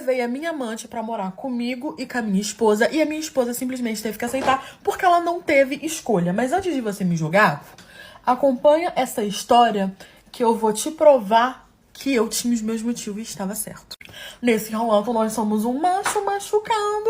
levei a minha amante pra morar comigo e com a minha esposa. E a minha esposa simplesmente teve que aceitar porque ela não teve escolha. Mas antes de você me julgar, acompanha essa história que eu vou te provar que eu tinha os meus motivos e estava certo. Nesse relato, nós somos um macho machucado.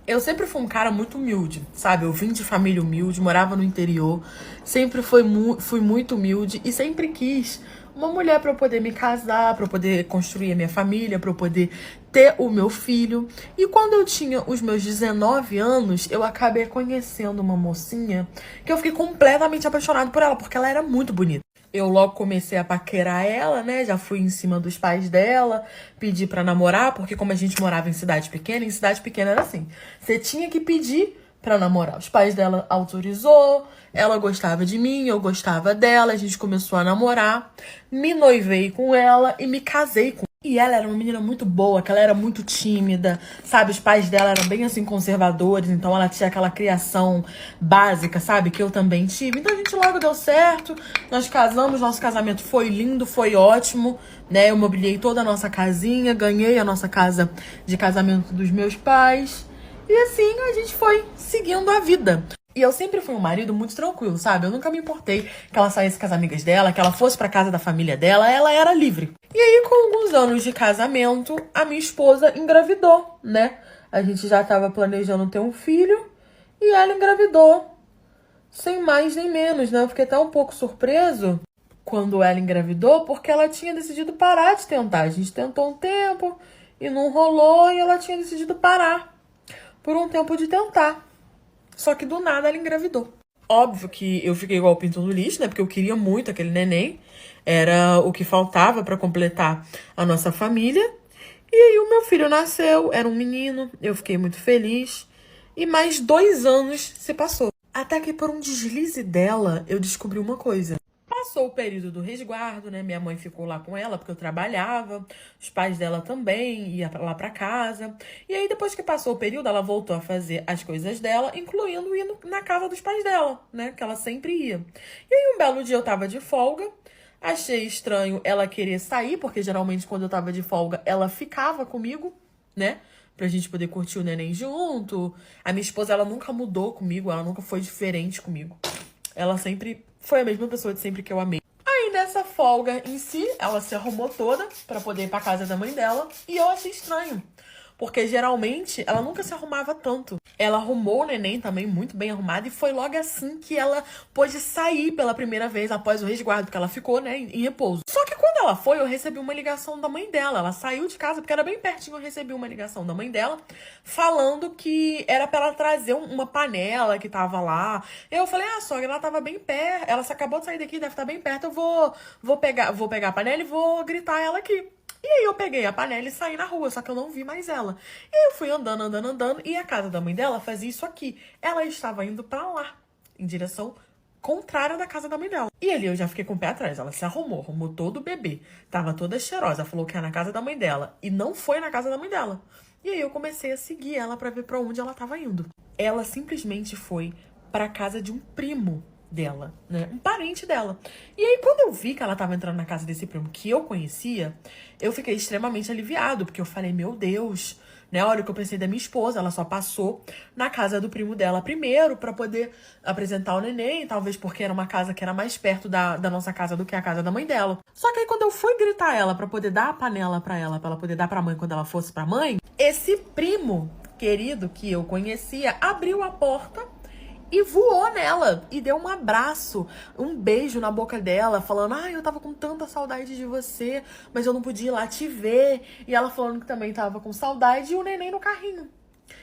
Eu sempre fui um cara muito humilde, sabe? Eu vim de família humilde, morava no interior. Sempre fui muito humilde e sempre quis uma mulher pra eu poder me casar, pra eu poder construir a minha família, pra eu poder ter o meu filho. E quando eu tinha os meus 19 anos, eu acabei conhecendo uma mocinha que eu fiquei completamente apaixonado por ela, porque ela era muito bonita. Eu logo comecei a paquerar ela, né? Já fui em cima dos pais dela, pedi pra namorar, porque como a gente morava em cidade pequena era assim. Você tinha que pedir pra namorar. Os pais dela autorizou, ela gostava de mim, eu gostava dela, a gente começou a namorar, me noivei com ela e me casei com ela. E ela era uma menina muito boa, que ela era muito tímida, sabe? Os pais dela eram bem assim conservadores, então ela tinha aquela criação básica, sabe? Que eu também tive. Então a gente logo deu certo, nós casamos, nosso casamento foi lindo, foi ótimo, né? Eu mobiliei toda a nossa casinha, ganhei a nossa casa de casamento dos meus pais. E assim a gente foi seguindo a vida. E eu sempre fui um marido muito tranquilo, sabe? Eu nunca me importei que ela saísse com as amigas dela, que ela fosse pra casa da família dela, ela era livre. E aí, com alguns anos de casamento, a minha esposa engravidou, né? A gente já tava planejando ter um filho e ela engravidou. Sem mais nem menos, né? Eu fiquei até um pouco surpreso quando ela engravidou, porque ela tinha decidido parar de tentar. A gente tentou um tempo e não rolou e ela tinha decidido parar por um tempo de tentar. Só que do nada ela engravidou. Óbvio que eu fiquei igual o pinto no lixo, né? Porque eu queria muito aquele neném. Era o que faltava pra completar a nossa família. E aí o meu filho nasceu, era um menino. Eu fiquei muito feliz. E mais 2 anos se passou. Até que por um deslize dela, eu descobri uma coisa. Passou o período do resguardo, né? Minha mãe ficou lá com ela porque eu trabalhava. Os pais dela também iam lá pra casa. E aí, depois que passou o período, ela voltou a fazer as coisas dela, incluindo ir na casa dos pais dela, né? Que ela sempre ia. E aí, um belo dia eu tava de folga. Achei estranho ela querer sair, porque geralmente quando eu tava de folga, ela ficava comigo, né? Pra gente poder curtir o neném junto. A minha esposa, ela nunca mudou comigo, ela nunca foi diferente comigo. Ela sempre foi a mesma pessoa de sempre que eu amei. Aí, nessa folga em si, ela se arrumou toda pra poder ir pra casa da mãe dela. E eu achei estranho. Porque, geralmente, ela nunca se arrumava tanto. Ela arrumou o neném também muito bem arrumado. E foi logo assim que ela pôde sair pela primeira vez após o resguardo. Porque ela ficou, né, em repouso. Só que quando ela foi, eu recebi uma ligação da mãe dela. Ela saiu de casa, porque era bem pertinho. Eu recebi uma ligação da mãe dela falando que era pra ela trazer uma panela que tava lá. Eu falei, sogra, ela tava bem perto. Ela acabou de sair daqui, deve estar bem perto. Eu vou pegar a panela e vou gritar ela aqui. E aí eu peguei a panela e saí na rua, só que eu não vi mais ela. E aí eu fui andando, e a casa da mãe dela fazia isso aqui. Ela estava indo pra lá, em direção contrária da casa da mãe dela. E ali eu já fiquei com o pé atrás. Ela se arrumou todo o bebê. Tava toda cheirosa, falou que era na casa da mãe dela. E não foi na casa da mãe dela. E aí eu comecei a seguir ela pra ver pra onde ela tava indo. Ela simplesmente foi pra casa de um primo dela, né? Um parente dela. E aí, quando eu vi que ela tava entrando na casa desse primo que eu conhecia, eu fiquei extremamente aliviado, porque eu falei, meu Deus, né? A hora que eu pensei da minha esposa, ela só passou na casa do primo dela primeiro pra poder apresentar o neném, talvez porque era uma casa que era mais perto da nossa casa do que a casa da mãe dela. Só que aí, quando eu fui gritar ela pra poder dar a panela pra ela poder dar pra mãe quando ela fosse pra mãe, esse primo querido que eu conhecia abriu a porta e voou nela, e deu um abraço, um beijo na boca dela, falando, eu tava com tanta saudade de você, mas eu não podia ir lá te ver. E ela falando que também tava com saudade, e o neném no carrinho.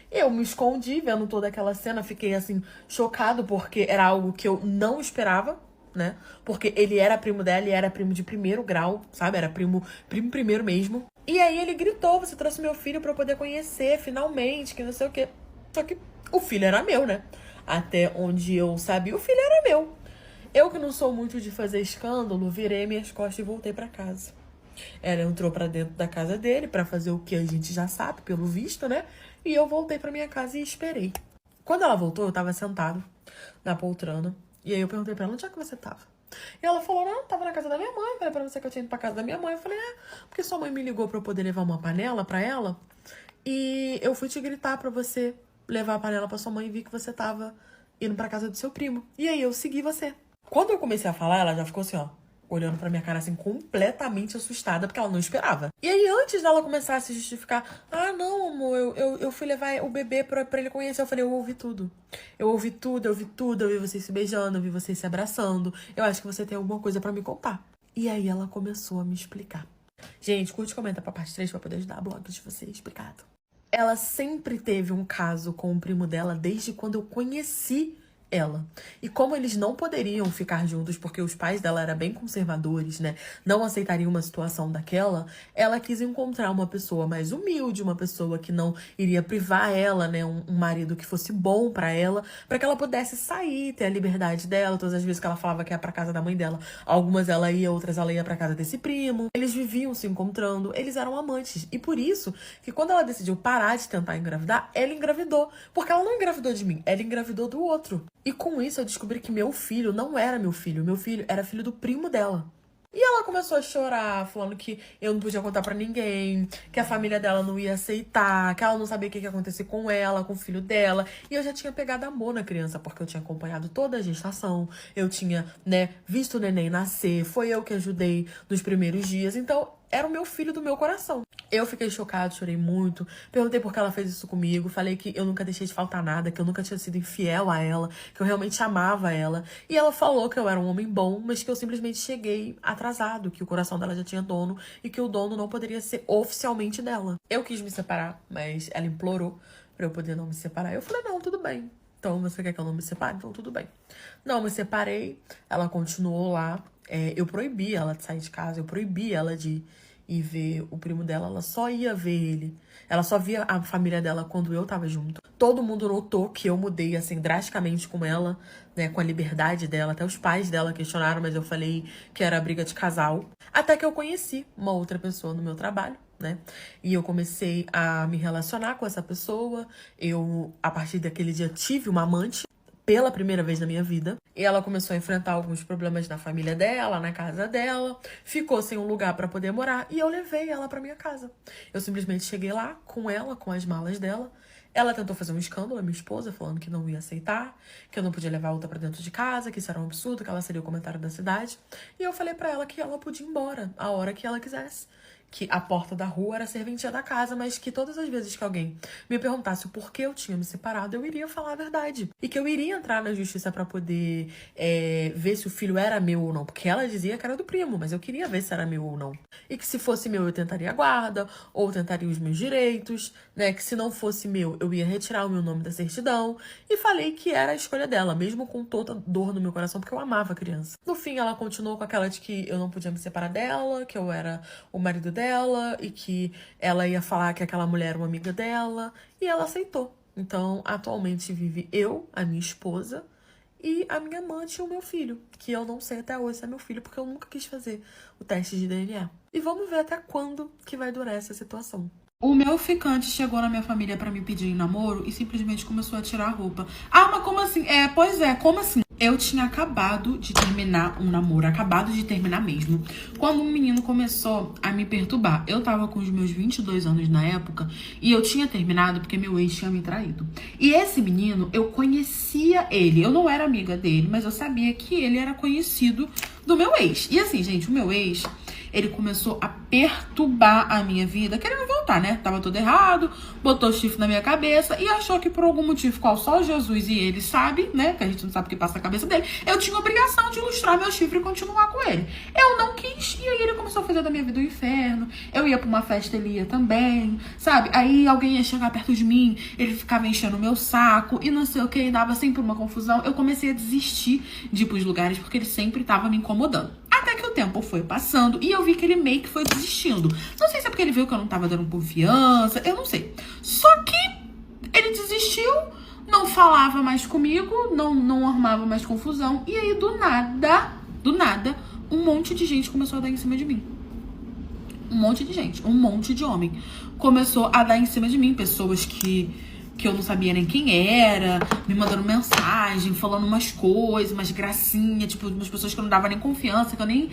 Eu me escondi vendo toda aquela cena, fiquei assim, chocado, porque era algo que eu não esperava, né? Porque ele era primo dela e era primo de primeiro grau, sabe? Era primo primeiro mesmo. E aí ele gritou, você trouxe meu filho pra eu poder conhecer, finalmente, que não sei o quê. Só que o filho era meu, né? Até onde eu sabia, o filho era meu. Eu que não sou muito de fazer escândalo, virei minhas costas e voltei pra casa. Ela entrou pra dentro da casa dele pra fazer o que a gente já sabe, pelo visto, né? E eu voltei pra minha casa e esperei. Quando ela voltou, eu tava sentado na poltrona. E aí eu perguntei pra ela, onde é que você tava? E ela falou, não, tava na casa da minha mãe. Falei pra você que eu tinha ido pra casa da minha mãe. Eu falei, porque sua mãe me ligou pra eu poder levar uma panela pra ela. E eu fui te gritar pra você levar a panela pra sua mãe e vi que você tava indo pra casa do seu primo. E aí eu segui você. Quando eu comecei a falar, ela já ficou assim, ó, olhando pra minha cara assim, completamente assustada, porque ela não esperava. E aí, antes dela começar a se justificar, ah, não, amor, eu fui levar o bebê pra ele conhecer. Eu falei, eu ouvi tudo. Eu ouvi tudo, eu vi tudo, eu vi vocês se beijando, eu vi vocês se abraçando. Eu acho que você tem alguma coisa pra me contar. E aí ela começou a me explicar. Gente, curte e comenta pra parte 3 pra poder ajudar a blog de vocês explicado. Ela sempre teve um caso com o primo dela desde quando eu conheci ela. E como eles não poderiam ficar juntos porque os pais dela eram bem conservadores, né? Não aceitariam uma situação daquela, ela quis encontrar uma pessoa mais humilde, uma pessoa que não iria privar ela, né? Um marido que fosse bom pra ela, pra que ela pudesse sair, ter a liberdade dela. Todas as vezes que ela falava que ia pra casa da mãe dela, algumas ela ia, outras ela ia pra casa desse primo. Eles viviam se encontrando, eles eram amantes. E por isso que quando ela decidiu parar de tentar engravidar, ela engravidou. Porque ela não engravidou de mim, ela engravidou do outro. E com isso eu descobri que meu filho não era meu filho era filho do primo dela. E ela começou a chorar, falando que eu não podia contar pra ninguém, que a família dela não ia aceitar, que ela não sabia o que ia acontecer com ela, com o filho dela. E eu já tinha pegado amor na criança, porque eu tinha acompanhado toda a gestação, eu tinha, né, visto o neném nascer, foi eu que ajudei nos primeiros dias, então era o meu filho do meu coração. Eu fiquei chocada, chorei muito, perguntei por que ela fez isso comigo, falei que eu nunca deixei de faltar nada, que eu nunca tinha sido infiel a ela, que eu realmente amava ela. E ela falou que eu era um homem bom, mas que eu simplesmente cheguei atrasado, que o coração dela já tinha dono e que o dono não poderia ser oficialmente dela. Eu quis me separar, mas ela implorou pra eu poder não me separar. Eu falei, não, tudo bem. Então, você quer que eu não me separe? Então, tudo bem. Não, me separei, ela continuou lá. Eu proibi ela de sair de casa, eu proibi ela de ir ver o primo dela, ela só ia ver ele. Ela só via a família dela quando eu tava junto. Todo mundo notou que eu mudei, assim, drasticamente com ela, né, com a liberdade dela. Até os pais dela questionaram, mas eu falei que era briga de casal. Até que eu conheci uma outra pessoa no meu trabalho, né? E eu comecei a me relacionar com essa pessoa. Eu, a partir daquele dia, tive uma amante pela primeira vez na minha vida. E ela começou a enfrentar alguns problemas na família dela, na casa dela. Ficou sem um lugar pra poder morar. E eu levei ela pra minha casa. Eu simplesmente cheguei lá com ela, com as malas dela. Ela tentou fazer um escândalo, a minha esposa, falando que não ia aceitar, que eu não podia levar outra pra dentro de casa, que isso era um absurdo, que ela seria o comentário da cidade. E eu falei pra ela que ela podia ir embora a hora que ela quisesse. Que a porta da rua era a serventia da casa, mas que todas as vezes que alguém me perguntasse o porquê eu tinha me separado, eu iria falar a verdade. E que eu iria entrar na justiça pra poder ver se o filho era meu ou não. Porque ela dizia que era do primo, mas eu queria ver se era meu ou não. E que se fosse meu, eu tentaria a guarda, ou tentaria os meus direitos, né? Que se não fosse meu, eu ia retirar o meu nome da certidão. E falei que era a escolha dela, mesmo com toda dor no meu coração, porque eu amava a criança. No fim, ela continuou com aquela de que eu não podia me separar dela, que eu era o marido dela e que ela ia falar que aquela mulher era uma amiga dela, e ela aceitou. Então, atualmente vive eu, a minha esposa e a minha amante e o meu filho, que eu não sei até hoje se é meu filho, porque eu nunca quis fazer o teste de DNA. E vamos ver até quando que vai durar essa situação. O meu ficante chegou na minha família pra me pedir em namoro e simplesmente começou a tirar a roupa. Ah, mas como assim? Pois é, como assim? Eu tinha acabado de terminar um namoro, acabado de terminar mesmo, quando um menino começou a me perturbar. Eu tava com os meus 22 anos na época e eu tinha terminado porque meu ex tinha me traído. E esse menino, eu conhecia ele, eu não era amiga dele, mas eu sabia que ele era conhecido do meu ex. E assim, gente, o meu ex, ele começou a perturbar a minha vida, querendo voltar, né? Tava tudo errado, botou chifre na minha cabeça e achou que por algum motivo, qual só Jesus e ele sabe, né? Que a gente não sabe o que passa na cabeça dele, eu tinha obrigação de ilustrar meu chifre e continuar com ele. Eu não quis, e aí ele começou a fazer da minha vida o inferno. Eu ia pra uma festa, ele ia também, sabe? Aí alguém ia chegar perto de mim, ele ficava enchendo o meu saco e não sei o que, dava sempre uma confusão. Eu comecei a desistir de ir pros lugares porque ele sempre tava me incomodando. Até que o tempo foi passando e eu vi que ele meio que foi desistindo. Não sei se é porque ele viu que eu não tava dando confiança, eu não sei. Só que ele desistiu, não falava mais comigo, não arrumava mais confusão. E aí, do nada, um monte de gente começou a dar em cima de mim. Um monte de gente, um monte de homem começou a dar em cima de mim. Pessoas que que eu não sabia nem quem era, me mandando mensagem, falando umas coisas, umas gracinhas, tipo, umas pessoas que eu não dava nem confiança, que eu nem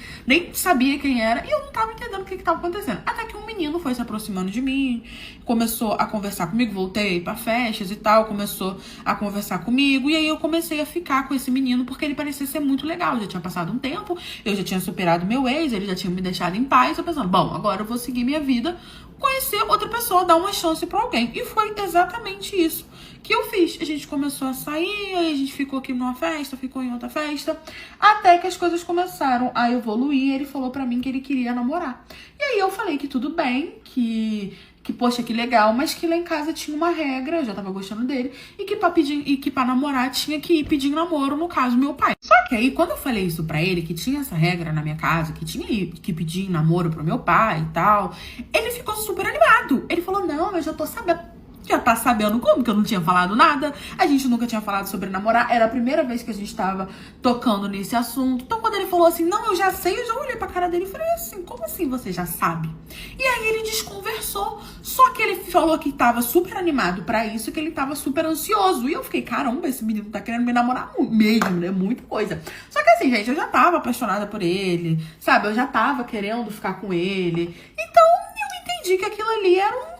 sabia quem era, e eu não tava entendendo o que tava acontecendo. Até que um menino foi se aproximando de mim, começou a conversar comigo, voltei pra festas e tal, começou a conversar comigo, e aí eu comecei a ficar com esse menino, porque ele parecia ser muito legal. Já tinha passado um tempo, eu já tinha superado meu ex, ele já tinha me deixado em paz, eu pensando, bom, agora eu vou seguir minha vida, conhecer outra pessoa, dar uma chance pra alguém. E foi exatamente isso que eu fiz. A gente começou a sair, aí a gente ficou aqui numa festa, ficou em outra festa, até que as coisas começaram a evoluir. Ele falou pra mim que ele queria namorar. E aí eu falei que tudo bem, que poxa, que legal, mas que lá em casa tinha uma regra, eu já tava gostando dele, e que pra namorar tinha que ir pedir namoro, no caso, meu pai. Só que aí, quando eu falei isso pra ele, que tinha essa regra na minha casa, que tinha que pedir namoro pro meu pai e tal, ele ficou super animado. Ele falou, não, eu já tô sabendo. Já tá sabendo como, que eu não tinha falado nada. A gente nunca tinha falado sobre namorar. Era a primeira vez que a gente tava tocando nesse assunto. Então, quando ele falou assim, não, eu já sei, eu já olhei pra cara dele e falei assim, como assim você já sabe? E aí ele desconversou. Só que ele falou que tava super animado pra isso, que ele tava super ansioso. E eu fiquei, caramba, esse menino tá querendo me namorar mesmo, né? Muita coisa. Só que assim, gente, eu já tava apaixonada por ele, sabe? Eu já tava querendo ficar com ele. Então, eu entendi que aquilo ali era um...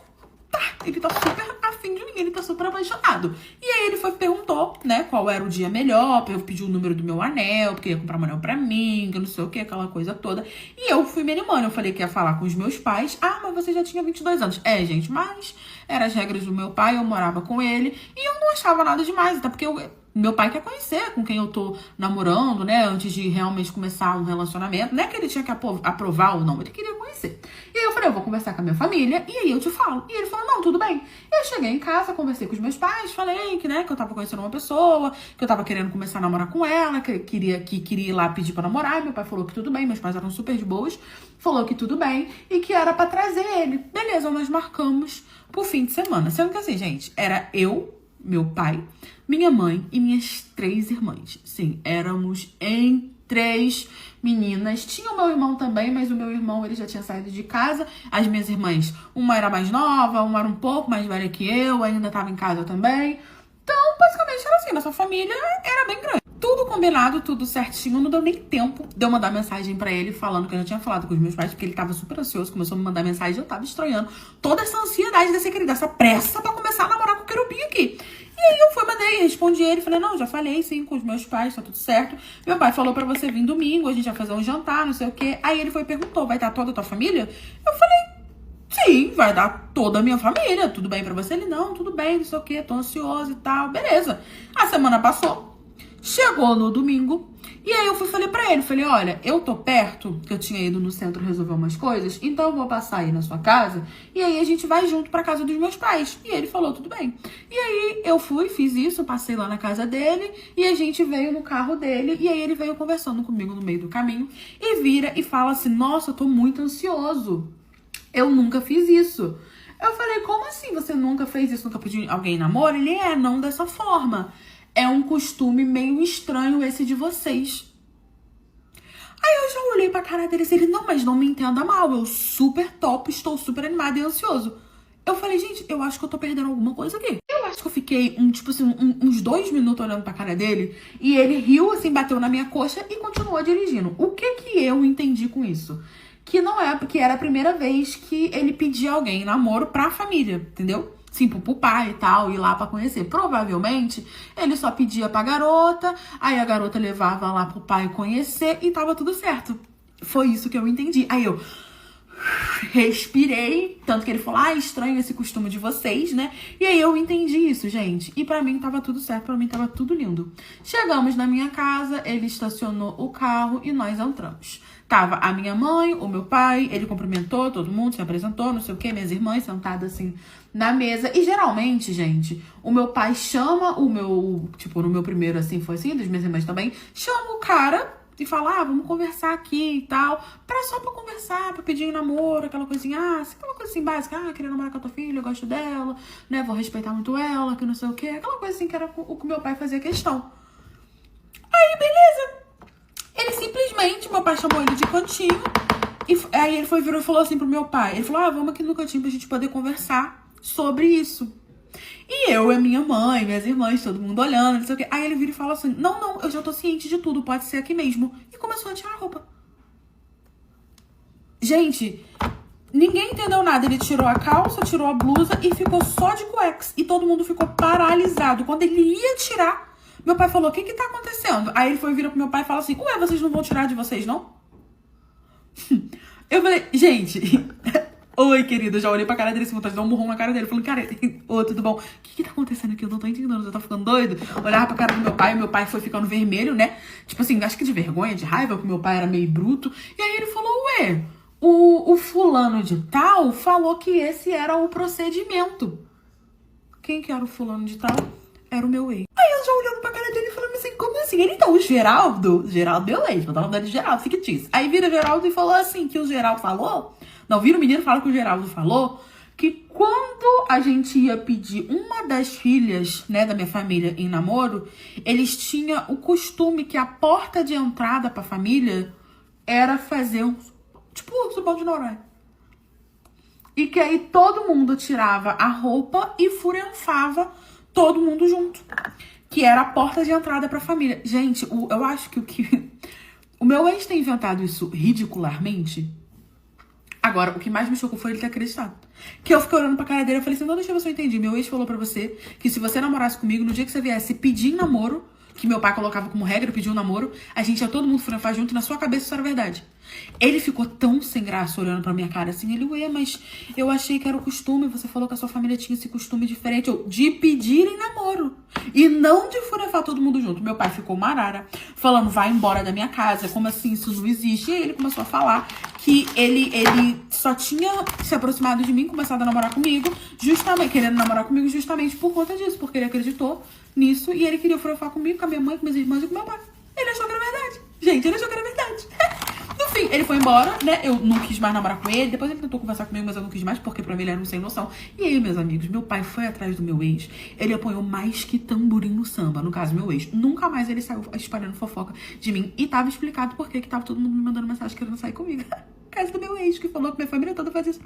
ele tá super afim de mim, ele tá super apaixonado. E aí ele perguntou, né, qual era o dia melhor, eu pedi o número do meu anel, porque ia comprar um anel pra mim, que eu não sei o que, aquela coisa toda. E eu fui me animando, eu falei que ia falar com os meus pais. Ah, mas você já tinha 22 anos. É, gente, mas eram as regras do meu pai, eu morava com ele, e eu não achava nada demais, até porque meu pai quer conhecer com quem eu tô namorando, né? Antes de realmente começar um relacionamento. Não é que ele tinha que aprovar ou não, ele queria conhecer. E aí eu falei, eu vou conversar com a minha família e aí eu te falo. E ele falou, não, tudo bem. Eu cheguei em casa, conversei com os meus pais, falei que, né, que eu tava conhecendo uma pessoa, que eu tava querendo começar a namorar com ela, que queria ir lá pedir pra namorar. Meu pai falou que tudo bem, meus pais eram super de boas. Falou que tudo bem e que era pra trazer ele. Beleza, nós marcamos pro fim de semana. Sendo que assim, gente, era eu, meu pai, minha mãe e minhas 3 irmãs. Sim, éramos em 3 meninas. Tinha o meu irmão também, mas o meu irmão, ele já tinha saído de casa. As minhas irmãs, uma era mais nova, uma era um pouco mais velha que eu, ainda estava em casa também. Então, basicamente era assim, nossa família era bem grande. Tudo combinado, tudo certinho, não deu nem tempo de eu mandar mensagem pra ele falando que eu já tinha falado com os meus pais, porque ele tava super ansioso, começou a me mandar mensagem, eu tava estranhando toda essa ansiedade desse querido, essa pressa pra começar a namorar com o querubim aqui. E aí eu fui, mandei, respondi ele, falei, não, já falei sim com os meus pais, tá tudo certo. Meu pai falou pra você vir domingo, a gente vai fazer um jantar, não sei o quê. Aí ele foi e perguntou, vai estar toda a tua família? Eu falei, sim, vai dar toda a minha família, tudo bem pra você? Ele, não, tudo bem, não sei o quê, tô ansioso e tal, beleza. A semana passou, chegou no domingo, e aí eu falei pra ele, falei, olha, eu tô perto, que eu tinha ido no centro resolver umas coisas, então eu vou passar aí na sua casa, e aí a gente vai junto pra casa dos meus pais. E ele falou, tudo bem. E aí eu fui, fiz isso, passei lá na casa dele, e a gente veio no carro dele, e aí ele veio conversando comigo no meio do caminho, e vira e fala assim, nossa, eu tô muito ansioso. Eu nunca fiz isso. Eu falei, como assim você nunca fez isso? Nunca pediu alguém em namoro? Ele, não dessa forma. É um costume meio estranho esse de vocês. Aí eu já olhei pra cara dele e ele, não, mas não me entenda mal. Eu super top, estou super animada e ansioso. Eu falei, gente, eu acho que eu tô perdendo alguma coisa aqui. Eu acho que eu fiquei, uns 2 minutos olhando pra cara dele. E ele riu, assim, bateu na minha coxa e continuou dirigindo. O que eu entendi com isso? Que não é, porque era a primeira vez que ele pedia alguém em namoro pra família, entendeu? Sim, pro pai e tal, ir lá pra conhecer. Provavelmente, ele só pedia pra garota, aí a garota levava lá pro pai conhecer e tava tudo certo. Foi isso que eu entendi. Aí eu respirei, tanto que ele falou, estranho esse costume de vocês, né? E aí eu entendi isso, gente. E pra mim tava tudo certo, pra mim tava tudo lindo. Chegamos na minha casa, ele estacionou o carro e nós entramos. Tava a minha mãe, o meu pai, ele cumprimentou todo mundo, se apresentou, não sei o que, minhas irmãs sentadas assim na mesa. E geralmente, gente, o meu pai chama o meu, tipo, no meu primeiro assim, foi assim, das minhas irmãs também, chama o cara e fala, vamos conversar aqui e tal, só pra conversar, pra pedir em namoro, aquela coisinha, aquela coisa assim básica, queria namorar com a tua filha, eu gosto dela, né, vou respeitar muito ela, que não sei o que, aquela coisa assim que era o que meu pai fazia questão. Aí, beleza. Ele simplesmente, meu pai chamou ele de cantinho, e aí ele virou e falou assim pro meu pai, ele falou, vamos aqui no cantinho pra gente poder conversar sobre isso. E eu e minha mãe, minhas irmãs, todo mundo olhando, não sei o quê. Aí ele vira e fala assim, não, eu já tô ciente de tudo, pode ser aqui mesmo. E começou a tirar a roupa. Gente, ninguém entendeu nada. Ele tirou a calça, tirou a blusa e ficou só de cuecas. E todo mundo ficou paralisado. Quando ele ia tirar, meu pai falou, o que que tá acontecendo? Aí ele foi virar pro meu pai e falou assim, ué, vocês não vão tirar de vocês, não? Eu falei, gente... Oi, querido, eu já olhei pra cara dele, assim, vontade de dar um murrão na cara dele. Falei, cara, ô, tudo bom? O que tá acontecendo aqui? Eu não tô entendendo, você tá ficando doido? Olhava pra cara do meu pai, e meu pai foi ficando vermelho, né? Tipo assim, acho que de vergonha, de raiva, porque meu pai era meio bruto. E aí ele falou, ué, o fulano de tal falou que esse era o procedimento. Quem que era o fulano de tal? Era o meu ex. Aí eu já olhando pra cara dele e falando assim, como assim? Ele, então, o Geraldo meu ex, vou dar o nome de Geraldo, fictício. Aí vira Geraldo e falou assim, que o Geraldo falou... Não, vira o menino e fala que o Geraldo falou que quando a gente ia pedir uma das filhas, né, da minha família em namoro, eles tinham o costume que a porta de entrada pra família era fazer um, tipo, um supão de Noronha. E que aí todo mundo tirava a roupa e furenfava todo mundo junto. Que era a porta de entrada pra família. Gente, eu acho que o meu ex tem inventado isso ridicularmente. Agora, o que mais me chocou foi ele ter acreditado. Que eu fiquei olhando pra cara dele e falei assim, não, deixa eu ver se eu entendi. Meu ex falou pra você que se você namorasse comigo, no dia que você viesse pedir em namoro, que meu pai colocava como regra, pedir um namoro, a gente ia todo mundo fotografar junto e na sua cabeça isso era verdade. Ele ficou tão sem graça olhando pra minha cara assim, ele, ué, mas eu achei que era o costume, você falou que a sua família tinha esse costume diferente, de pedir em namoro. E não de fotografar todo mundo junto. Meu pai ficou marara, falando, vai embora da minha casa, como assim, isso não existe. E aí ele começou a falar que ele só tinha se aproximado de mim, começado a namorar comigo, justamente, querendo namorar comigo justamente por conta disso, porque ele acreditou nisso e ele queria fotografar comigo, com a minha mãe, com minhas irmãs e com meu pai. Ele achou que era verdade. Gente, ele achou que era verdade. No fim, ele foi embora, né? Eu não quis mais namorar com ele. Depois ele tentou conversar comigo, mas eu não quis mais, porque pra mim ele era um sem noção. E aí, meus amigos, meu pai foi atrás do meu ex. Ele apanhou mais que tamborim no samba, no caso, meu ex. Nunca mais ele saiu espalhando fofoca de mim. E tava explicado por que tava todo mundo me mandando mensagem querendo sair comigo. Caso do meu ex, que falou que minha família toda faz isso.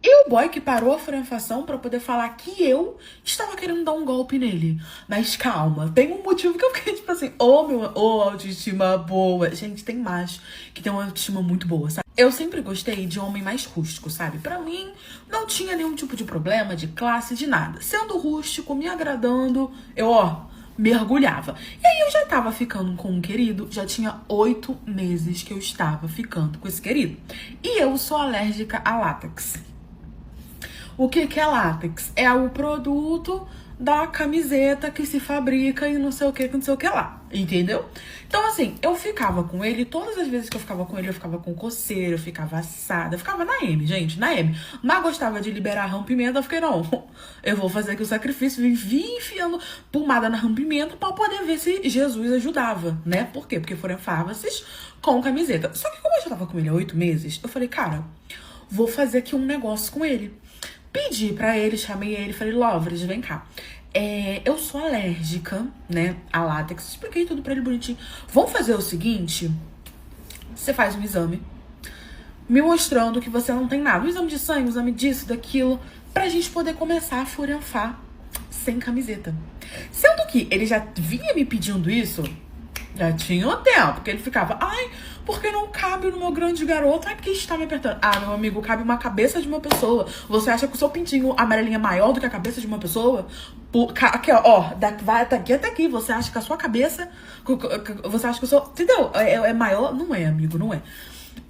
E o boy que parou a furanfação pra poder falar que eu estava querendo dar um golpe nele. Mas calma, tem um motivo que eu fiquei tipo assim, autoestima boa. Gente, tem macho que tem uma autoestima muito boa, sabe? Eu sempre gostei de homem mais rústico, sabe? Pra mim, não tinha nenhum tipo de problema, de classe, de nada. Sendo rústico, me agradando, eu, mergulhava. E aí eu já tava ficando com um querido, já tinha 8 meses que eu estava ficando com esse querido. E eu sou alérgica a látex. O que é látex? É o produto da camiseta que se fabrica e não sei o que lá, entendeu? Então assim, eu ficava com ele, todas as vezes que eu ficava com ele, eu ficava com coceira, eu ficava assada, eu ficava na M, gente, na M. Mas gostava de liberar rompimento, eu fiquei, não, eu vou fazer aqui o sacrifício, vivi enfiando pomada na rompimento pra poder ver se Jesus ajudava, né? Por quê? Porque foram fármaces com camiseta. Só que como eu já tava com ele há 8 meses, eu falei, cara, vou fazer aqui um negócio com ele. Pedi pra ele, chamei ele, falei, Lovres, vem cá. Eu sou alérgica, né, a látex. Expliquei tudo pra ele bonitinho. Vamos fazer o seguinte, você faz um exame me mostrando que você não tem nada. Um exame de sangue, um exame disso, daquilo, pra gente poder começar a furanfar sem camiseta. Sendo que ele já vinha me pedindo isso, já tinha um tempo, porque ele ficava, ai, porque não cabe no meu grande garoto, ai, porque está me apertando. Ah, meu amigo, cabe uma cabeça de uma pessoa. Você acha que o seu pintinho amarelinho é maior do que a cabeça de uma pessoa? Aqui, ó, vai daqui até aqui. Você acha que a sua cabeça, você acha que o seu, entendeu? É maior? Não é, amigo, não é.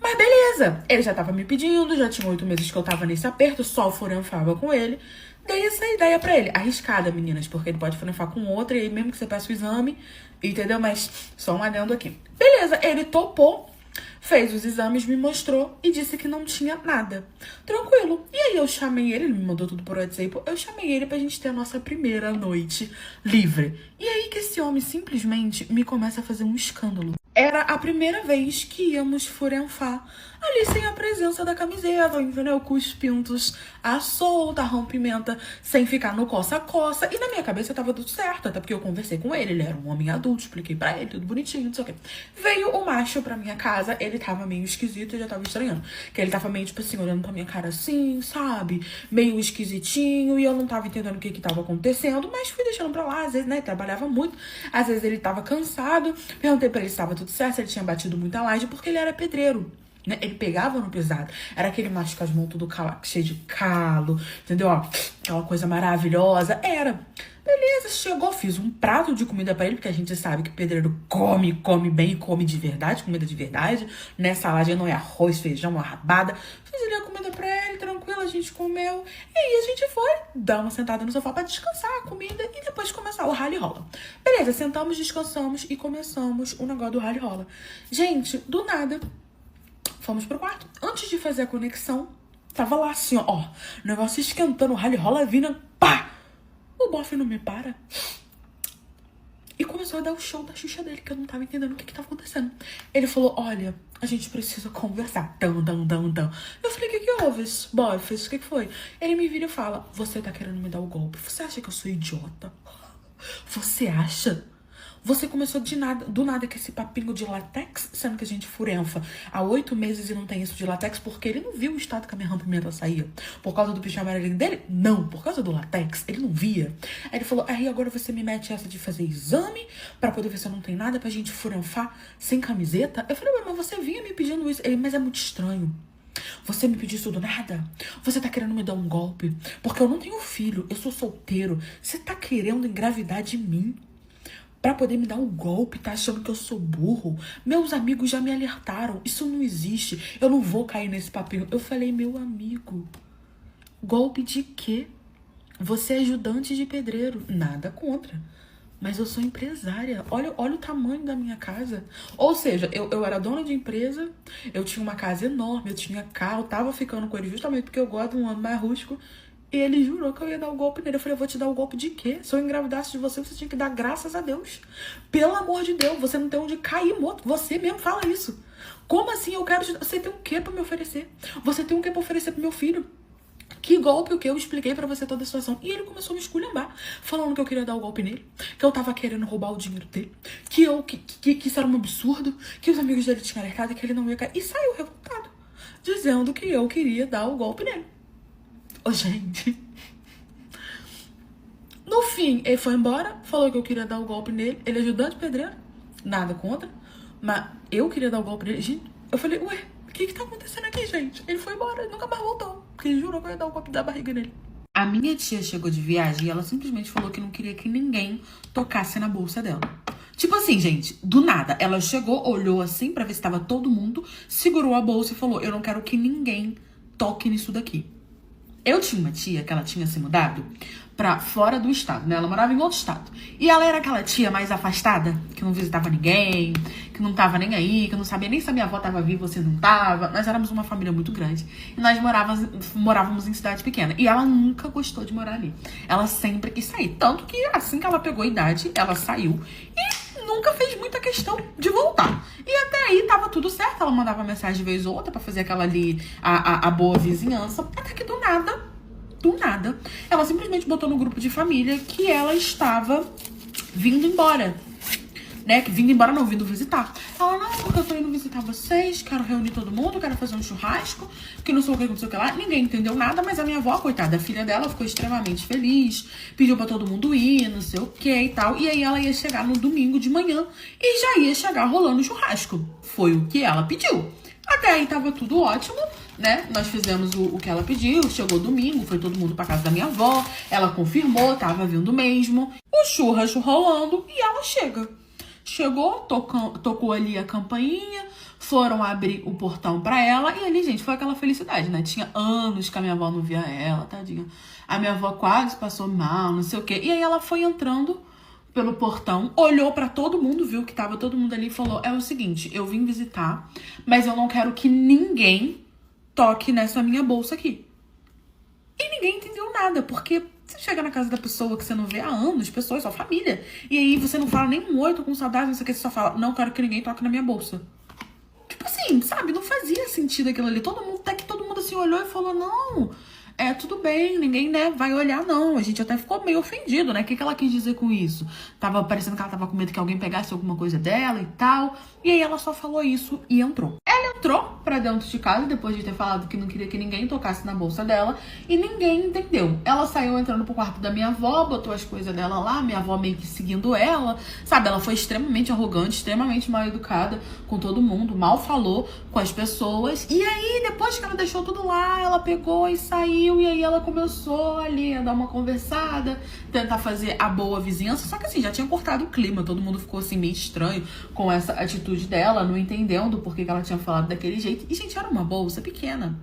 Mas beleza, ele já tava me pedindo, já tinha 8 meses que eu tava nesse aperto, só furanfava com ele. Dei essa ideia pra ele, arriscada, meninas, porque ele pode furanfar com outra, e aí mesmo que você peça o exame, entendeu? Mas só um adendo aqui. Beleza, ele topou, fez os exames, me mostrou e disse que não tinha nada. Tranquilo. E aí eu chamei ele me mandou tudo por WhatsApp, eu chamei ele pra gente ter a nossa primeira noite livre. E aí que esse homem simplesmente me começa a fazer um escândalo. Era a primeira vez que íamos furanfar ali sem a presença da camiseta, entendeu? Com os pintos à solta, a rompimenta, sem ficar no coça-coça. E na minha cabeça tava tudo certo, até porque eu conversei com ele, ele era um homem adulto, expliquei pra ele, tudo bonitinho, não sei o quê. Veio o macho pra minha casa, ele ele tava meio esquisito e eu já tava estranhando. Que ele tava meio, tipo assim, olhando pra minha cara assim, sabe? Meio esquisitinho, e eu não tava entendendo o que tava acontecendo, mas fui deixando pra lá, às vezes, né, trabalhava muito, às vezes ele tava cansado, perguntei pra ele se tava tudo certo, se ele tinha batido muita laje, porque ele era pedreiro. Né? Ele pegava no pesado. Era aquele macho com as mãos tudo cheio de calo, entendeu? Ó, aquela coisa maravilhosa. Era. Beleza, chegou, fiz um prato de comida pra ele, porque a gente sabe que pedreiro come bem e come de verdade, comida de verdade. Nessa laje não é arroz, feijão, uma rabada. Fiz ali a comida pra ele, tranquilo, a gente comeu. E aí a gente foi dar uma sentada no sofá pra descansar a comida e depois começar o rally rola. Beleza, sentamos, descansamos e começamos o negócio do rally rola. Gente, do nada, fomos pro quarto. Antes de fazer a conexão, tava lá assim, ó, o negócio esquentando, o rally rola vindo, pá! O bofe não me para. E começou a dar o show da Xuxa dele, que eu não tava entendendo o que tava acontecendo. Ele falou, olha, a gente precisa conversar. Eu falei, o que houve, bofe? O que foi? Ele me vira e fala, você tá querendo me dar o golpe. Você acha que eu sou idiota? Você acha? Você começou do nada com esse papinho de latex, sendo que a gente furenfa há 8 meses e não tem isso de latex, porque ele não viu o estado que a minha rampa-pimenta saía. Por causa do pijama amarelinho dele? Não, por causa do latex, ele não via. Aí ele falou, aí agora você me mete essa de fazer exame pra poder ver se eu não tenho nada pra gente furenfar sem camiseta? Eu falei, mas você vinha me pedindo isso. Ele, mas é muito estranho. Você me pediu isso do nada? Você tá querendo me dar um golpe? Porque eu não tenho filho, eu sou solteiro. Você tá querendo engravidar de mim? Pra poder me dar um golpe, tá achando que eu sou burro? Meus amigos já me alertaram. Isso não existe. Eu não vou cair nesse papinho. Eu falei, meu amigo, golpe de quê? Você é ajudante de pedreiro. Nada contra. Mas eu sou empresária. Olha o tamanho da minha casa. Ou seja, eu era dona de empresa, eu tinha uma casa enorme, eu tinha carro, tava ficando com ele justamente porque eu gosto de um homem mais rústico. E ele jurou que eu ia dar o golpe nele. Eu falei, eu vou te dar o golpe de quê? Se eu engravidasse de você, você tinha que dar graças a Deus. Pelo amor de Deus, você não tem onde cair morto. Você mesmo fala isso. Como assim eu quero te dar? Você tem o quê pra me oferecer? Você tem o quê pra oferecer pro meu filho? Que golpe o que? Eu expliquei pra você toda a situação. E ele começou a me esculhambar, falando que eu queria dar o golpe nele, que eu tava querendo roubar o dinheiro dele, que isso era um absurdo, que os amigos dele tinham alertado e que ele não ia cair. E saiu revoltado, dizendo que eu queria dar o golpe nele. Ô, gente. No fim, ele foi embora, falou que eu queria dar o golpe nele. Ele é ajudante pedreiro, nada contra, mas eu queria dar o golpe nele. Gente, eu falei, ué, o que tá acontecendo aqui, gente? Ele foi embora, ele nunca mais voltou, porque ele jurou que eu ia dar o golpe da barriga nele. A minha tia chegou de viagem e ela simplesmente falou que não queria que ninguém tocasse na bolsa dela. Tipo assim, gente, do nada. Ela chegou, olhou assim pra ver se tava todo mundo, segurou a bolsa e falou, eu não quero que ninguém toque nisso daqui. Eu tinha uma tia que ela tinha se mudado pra fora do estado, né? Ela morava em outro estado. E ela era aquela tia mais afastada, que não visitava ninguém, que não tava nem aí, que não sabia nem se a minha avó tava viva ou se não tava. Nós éramos uma família muito grande. E nós morávamos em cidade pequena. E ela nunca gostou de morar ali. Ela sempre quis sair. Tanto que assim que ela pegou a idade, ela saiu e nunca fez muita questão de voltar. E até aí tava tudo certo. Ela mandava mensagem de vez ou outra pra fazer aquela ali, a boa vizinhança. Até que do nada, ela simplesmente botou no grupo de família que ela estava vindo embora. Né? Que vindo embora não, vindo visitar. Ela, não, porque eu tô indo visitar vocês, quero reunir todo mundo, quero fazer um churrasco, que não sei o que, não sei o que lá. Ninguém entendeu nada, mas a minha avó, coitada, a filha dela ficou extremamente feliz, pediu pra todo mundo ir, não sei o que e tal. E aí ela ia chegar no domingo de manhã e já ia chegar rolando o churrasco. Foi o que ela pediu. Até aí tava tudo ótimo, né? Nós fizemos o que ela pediu, chegou domingo, foi todo mundo pra casa da minha avó, ela confirmou, tava vindo mesmo. O churrasco rolando e ela chega. Chegou, tocou ali a campainha, foram abrir o portão pra ela e ali, gente, foi aquela felicidade, né? Tinha anos que a minha avó não via ela, tadinha. A minha avó quase passou mal, não sei o quê. E aí ela foi entrando pelo portão, olhou pra todo mundo, viu que tava todo mundo ali e falou, é o seguinte, eu vim visitar, mas eu não quero que ninguém toque nessa minha bolsa aqui. E ninguém entendeu nada, porque você chega na casa da pessoa que você não vê há anos, pessoas, sua família, e aí você não fala nem um oi, tô com saudade, não sei o que, você só fala, não quero que ninguém toque na minha bolsa. Tipo assim, sabe, não fazia sentido aquilo ali. Até que todo mundo assim olhou e falou, não, tudo bem, ninguém, né, vai olhar, não. A gente até ficou meio ofendido, né? O que ela quis dizer com isso? Tava parecendo que ela tava com medo que alguém pegasse alguma coisa dela e tal. E aí ela só falou isso e entrou. Ela entrou pra dentro de casa depois de ter falado que não queria que ninguém tocasse na bolsa dela e ninguém entendeu. Ela saiu entrando pro quarto da minha avó, botou as coisas dela lá, minha avó meio que seguindo ela, sabe? Ela foi extremamente arrogante, extremamente mal educada com todo mundo, mal falou com as pessoas. E aí, depois que ela deixou tudo lá, ela pegou e saiu, e aí ela começou ali a dar uma conversada, tentar fazer a boa vizinhança, só que assim, já tinha cortado o clima, todo mundo ficou assim meio estranho com essa atitude dela, não entendendo por que ela tinha falado daquele jeito. E gente, era uma bolsa pequena.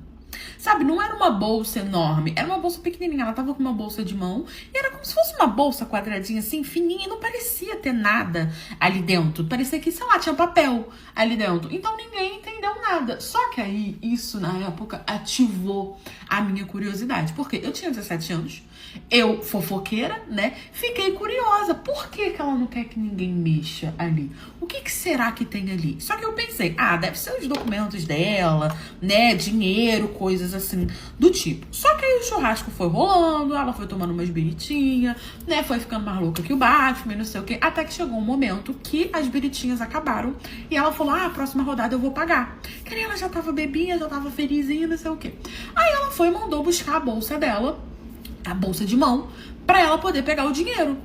Sabe, não era uma bolsa enorme, era uma bolsa pequenininha. Ela tava com uma bolsa de mão e era como se fosse uma bolsa quadradinha assim, fininha, e não parecia ter nada ali dentro. Parecia que, sei lá, tinha papel ali dentro. Então ninguém entendeu nada. Só que aí, isso na época ativou a minha curiosidade. Porque eu tinha 17 anos, eu, fofoqueira, né, fiquei curiosa. Por que ela não quer que ninguém mexa ali? O que será que tem ali? Só que eu pensei, deve ser os documentos dela, né, dinheiro, coisas assim do tipo. Só que aí o churrasco foi rolando, ela foi tomando umas biritinhas, né, foi ficando mais louca que o Batman, não sei o quê, até que chegou um momento que as biritinhas acabaram e ela falou, a próxima rodada eu vou pagar. Que aí ela já tava bebinha, já tava felizinha, não sei o quê. Aí ela foi e mandou buscar a bolsa dela, a bolsa de mão, pra ela poder pegar o dinheiro.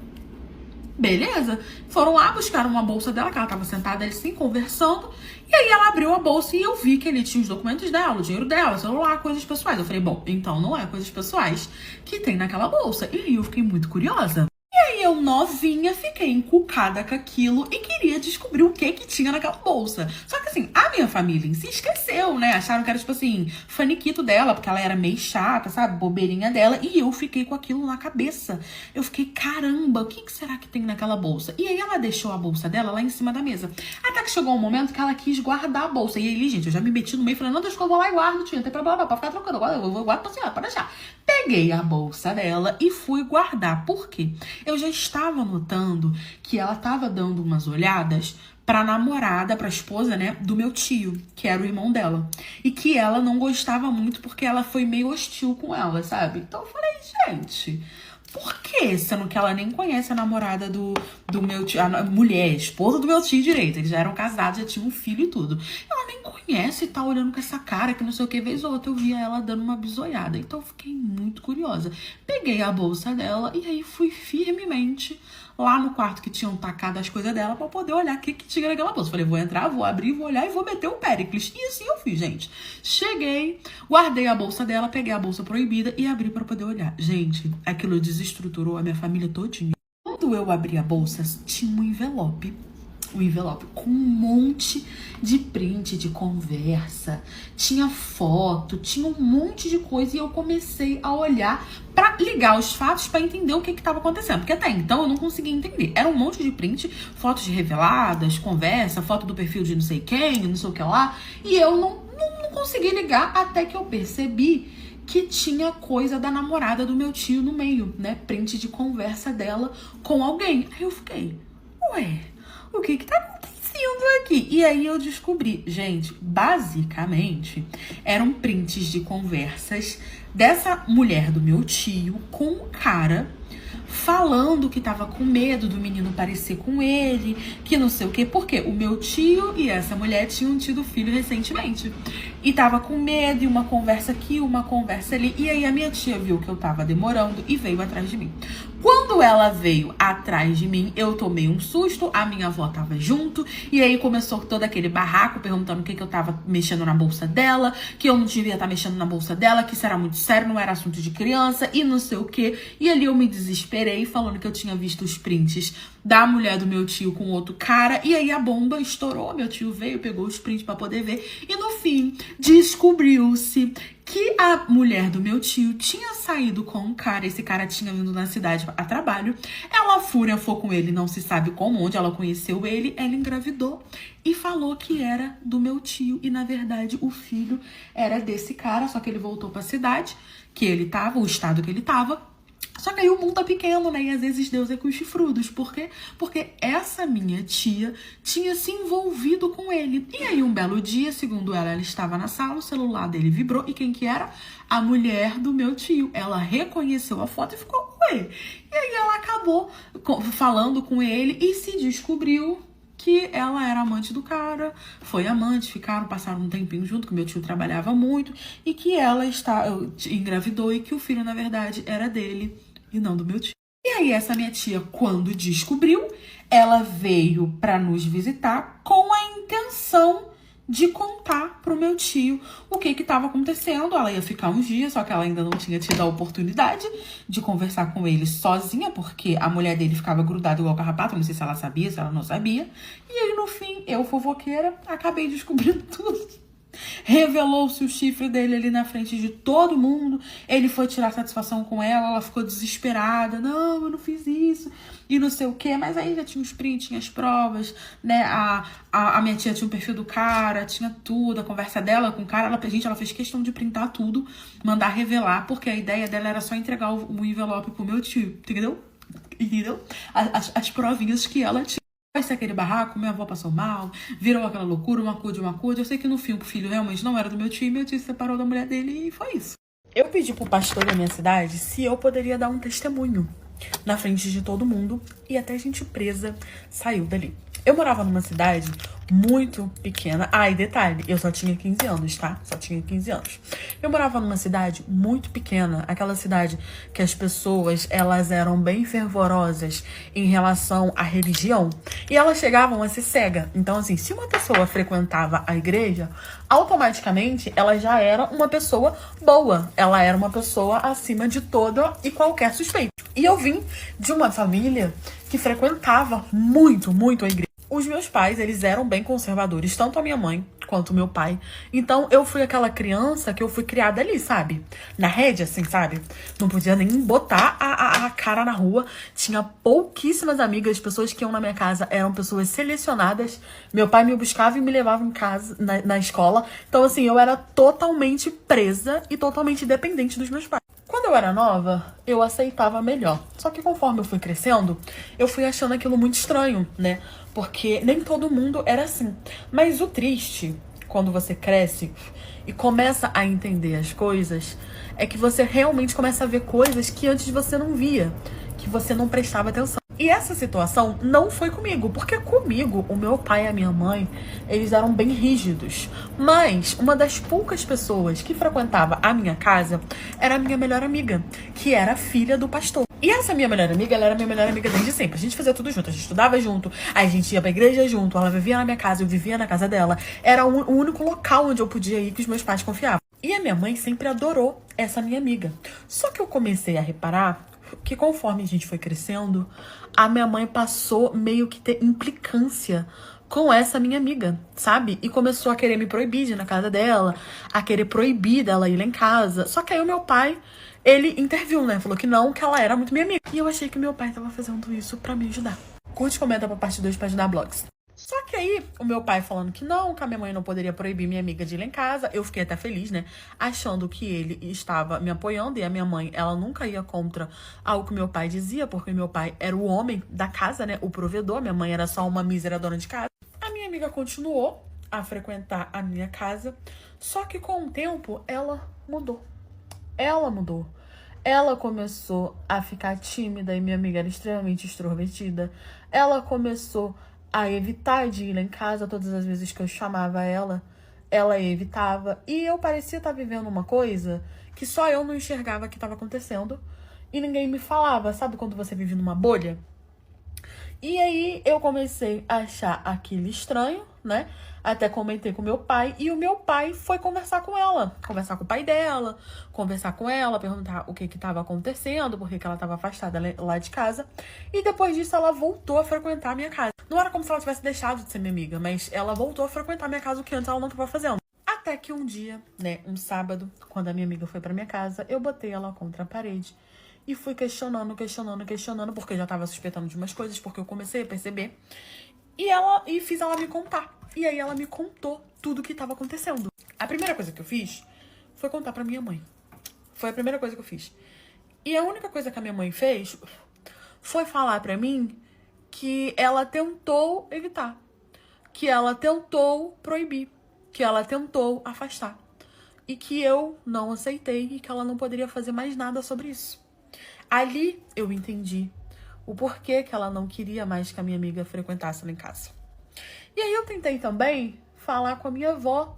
Beleza? Foram lá, buscaram uma bolsa dela, que ela tava sentada ali assim, conversando. E aí ela abriu a bolsa e eu vi que ele tinha os documentos dela, o dinheiro dela, celular, coisas pessoais. Eu falei, bom, então não é coisas pessoais que tem naquela bolsa. E aí eu fiquei muito curiosa. E aí eu, novinha, fiquei encucada com aquilo e queria descobrir o que tinha naquela bolsa. Só que assim, a minha família em si esqueceu, né? Acharam que era tipo assim, faniquito dela, porque ela era meio chata, sabe? Bobeirinha dela. E eu fiquei com aquilo na cabeça. Eu fiquei, caramba, o que será que tem naquela bolsa? E aí ela deixou a bolsa dela lá em cima da mesa. Até que chegou um momento que ela quis guardar a bolsa. E aí, gente, eu já me meti no meio, falando, não, deixa que eu vou lá e guardo, tia, não tem problema, pode ficar trocando, eu vou guardar pra senhora, pode deixar. Peguei a bolsa dela e fui guardar. Por quê? Eu já estava notando que ela estava dando umas olhadas pra namorada, pra esposa, né, do meu tio, que era o irmão dela. E que ela não gostava muito porque ela foi meio hostil com ela, sabe? Então eu falei, gente, por que? Sendo que ela nem conhece a namorada do meu tio, a mulher, a esposa do meu tio direito. Eles já eram casados, já tinham um filho e tudo. Ela nem conhece e tá olhando com essa cara que não sei o que. Vez ou outra eu via ela dando uma bisoiada. Então eu fiquei muito curiosa. Peguei a bolsa dela e aí fui firmemente lá no quarto que tinham tacado as coisas dela pra poder olhar o que tinha naquela bolsa. Falei, vou entrar, vou abrir, vou olhar e vou meter o Péricles. E assim eu fiz, gente. Cheguei, guardei a bolsa dela, peguei a bolsa proibida e abri pra poder olhar. Gente, aquilo desestruturou a minha família todinha. Quando eu abri a bolsa, tinha um envelope com um monte de print de conversa, tinha foto, tinha um monte de coisa e eu comecei a olhar pra ligar os fatos pra entender o que tava acontecendo, porque até então eu não conseguia entender. Era um monte de print, fotos de reveladas, conversa, foto do perfil de não sei quem, não sei o que lá, e eu não consegui ligar até que eu percebi que tinha coisa da namorada do meu tio no meio, né? Print de conversa dela com alguém. Aí eu fiquei, ué, o que tá acontecendo aqui? E aí eu descobri, gente, basicamente eram prints de conversas dessa mulher do meu tio com um cara falando que tava com medo do menino parecer com ele, que não sei o quê, porque o meu tio e essa mulher tinham tido filho recentemente. E tava com medo, e uma conversa aqui, uma conversa ali. E aí a minha tia viu que eu tava demorando e veio atrás de mim. Quando ela veio atrás de mim, eu tomei um susto, a minha avó tava junto, e aí começou todo aquele barraco, perguntando o que eu tava mexendo na bolsa dela, que eu não devia estar mexendo na bolsa dela, que isso era muito sério, não era assunto de criança, e não sei o quê. E ali eu me desesperei, falando que eu tinha visto os prints da mulher do meu tio com outro cara, e aí a bomba estourou, meu tio veio, pegou os prints pra poder ver, e no fim, descobriu-se que a mulher do meu tio tinha saído com um cara, esse cara tinha vindo na cidade a trabalho, ela fotografou com ele, não se sabe como, onde ela conheceu ele, ela engravidou e falou que era do meu tio, e na verdade o filho era desse cara, só que ele voltou pra cidade que ele tava, o estado que ele tava. Só que aí o mundo tá pequeno, né? E às vezes Deus é com os chifrudos. Por quê? Porque essa minha tia tinha se envolvido com ele. E aí um belo dia, segundo ela estava na sala, o celular dele vibrou. E quem que era? A mulher do meu tio. Ela reconheceu a foto e ficou com ele. E aí ela acabou falando com ele e se descobriu que ela era amante do cara, foi amante, passaram um tempinho junto, que meu tio trabalhava muito, e que ela engravidou e que o filho, na verdade, era dele e não do meu tio. E aí essa minha tia, quando descobriu, ela veio pra nos visitar com a intenção de contar pro meu tio o que estava acontecendo. Ela ia ficar uns dias, só que ela ainda não tinha tido a oportunidade de conversar com ele sozinha, porque a mulher dele ficava grudada igual carrapato, não sei se ela sabia, se ela não sabia. E aí, no fim, eu, fofoqueira, acabei descobrindo tudo. Revelou-se o chifre dele ali na frente de todo mundo. Ele foi tirar satisfação com ela ficou desesperada. Não, eu não fiz isso. E não sei o quê. Mas aí já tinha os prints, tinha as provas, né? A minha tia tinha o perfil do cara, tinha tudo. A conversa dela com o cara. Ela fez questão de printar tudo, mandar revelar, porque a ideia dela era só entregar o envelope pro meu tio. Entendeu? As provinhas que ela tinha. Vai ser aquele barraco, minha avó passou mal, virou aquela loucura, uma cude. Eu sei que no fim o filho realmente não era do meu tio, e meu tio se separou da mulher dele e foi isso. Eu pedi pro pastor da minha cidade se eu poderia dar um testemunho na frente de todo mundo e até gente presa saiu dali. Eu morava numa cidade muito pequena. E detalhe, eu só tinha 15 anos, tá? Só tinha 15 anos. Eu morava numa cidade muito pequena, aquela cidade que as pessoas, elas eram bem fervorosas em relação à religião e elas chegavam a ser cega. Então, assim, se uma pessoa frequentava a igreja, automaticamente ela já era uma pessoa boa. Ela era uma pessoa acima de toda e qualquer suspeito. E eu vim de uma família que frequentava muito a igreja. Os meus pais, eles eram bem conservadores, tanto a minha mãe quanto o meu pai. Então, eu fui aquela criança que eu fui criada ali, sabe? Na rede, assim, sabe? Não podia nem botar a cara na rua. Tinha pouquíssimas amigas, pessoas que iam na minha casa eram pessoas selecionadas. Meu pai me buscava e me levava em casa, na escola. Então, assim, eu era totalmente presa e totalmente dependente dos meus pais. Quando eu era nova, eu aceitava melhor. Só que conforme eu fui crescendo, eu fui achando aquilo muito estranho, né? Porque nem todo mundo era assim. Mas o triste, quando você cresce e começa a entender as coisas, é que você realmente começa a ver coisas que antes você não via, que você não prestava atenção. E essa situação não foi comigo, porque comigo, o meu pai e a minha mãe, eles eram bem rígidos. Mas uma das poucas pessoas que frequentava a minha casa era a minha melhor amiga, que era filha do pastor. E essa minha melhor amiga, ela era minha melhor amiga desde sempre. A gente fazia tudo junto, a gente estudava junto, a gente ia pra igreja junto, ela vivia na minha casa, eu vivia na casa dela. Era o único local onde eu podia ir que os meus pais confiavam. E a minha mãe sempre adorou essa minha amiga. Só que eu comecei a reparar que conforme a gente foi crescendo, a minha mãe passou meio que ter implicância com essa minha amiga, sabe? E começou a querer me proibir de ir na casa dela, a querer proibir dela ir lá em casa. Só que aí o meu pai, ele interviu, né? Falou que não, que ela era muito minha amiga. E eu achei que meu pai tava fazendo isso pra me ajudar. Curte e comenta pra parte 2 pra ajudar blogs. Só que aí, o meu pai falando que não, que a minha mãe não poderia proibir minha amiga de ir lá em casa. Eu fiquei até feliz, né? Achando que ele estava me apoiando. E a minha mãe, ela nunca ia contra algo que meu pai dizia. Porque meu pai era o homem da casa, né? O provedor. Minha mãe era só uma mísera dona de casa. A minha amiga continuou a frequentar a minha casa. Só que com o tempo, ela mudou. Ela mudou. Ela começou a ficar tímida. E minha amiga era extremamente extrovertida. Ela começou a evitar de ir lá em casa. Todas as vezes que eu chamava ela evitava. E eu parecia estar vivendo uma coisa que só eu não enxergava que estava acontecendo. E ninguém me falava. Sabe quando você vive numa bolha? E aí eu comecei a achar aquilo estranho, né? Até comentei com meu pai. E o meu pai foi conversar com ela. Conversar com o pai dela. Conversar com ela. Perguntar o que estava acontecendo. Por que ela estava afastada lá de casa. E depois disso ela voltou a frequentar a minha casa. Não era como se ela tivesse deixado de ser minha amiga. Mas ela voltou a frequentar a minha casa. O que antes ela não estava fazendo. Até que um dia, né? Um sábado, quando a minha amiga foi pra minha casa. Eu botei ela contra a parede. E fui questionando, porque eu já tava suspeitando de umas coisas, porque eu comecei a perceber. E fiz ela me contar. E aí ela me contou tudo o que tava acontecendo. A primeira coisa que eu fiz foi contar pra minha mãe. Foi a primeira coisa que eu fiz. E a única coisa que a minha mãe fez foi falar pra mim que ela tentou evitar, que ela tentou proibir, que ela tentou afastar. E que eu não aceitei e que ela não poderia fazer mais nada sobre isso. Ali eu entendi o porquê que ela não queria mais que a minha amiga frequentasse lá em casa. E aí eu tentei também falar com a minha avó,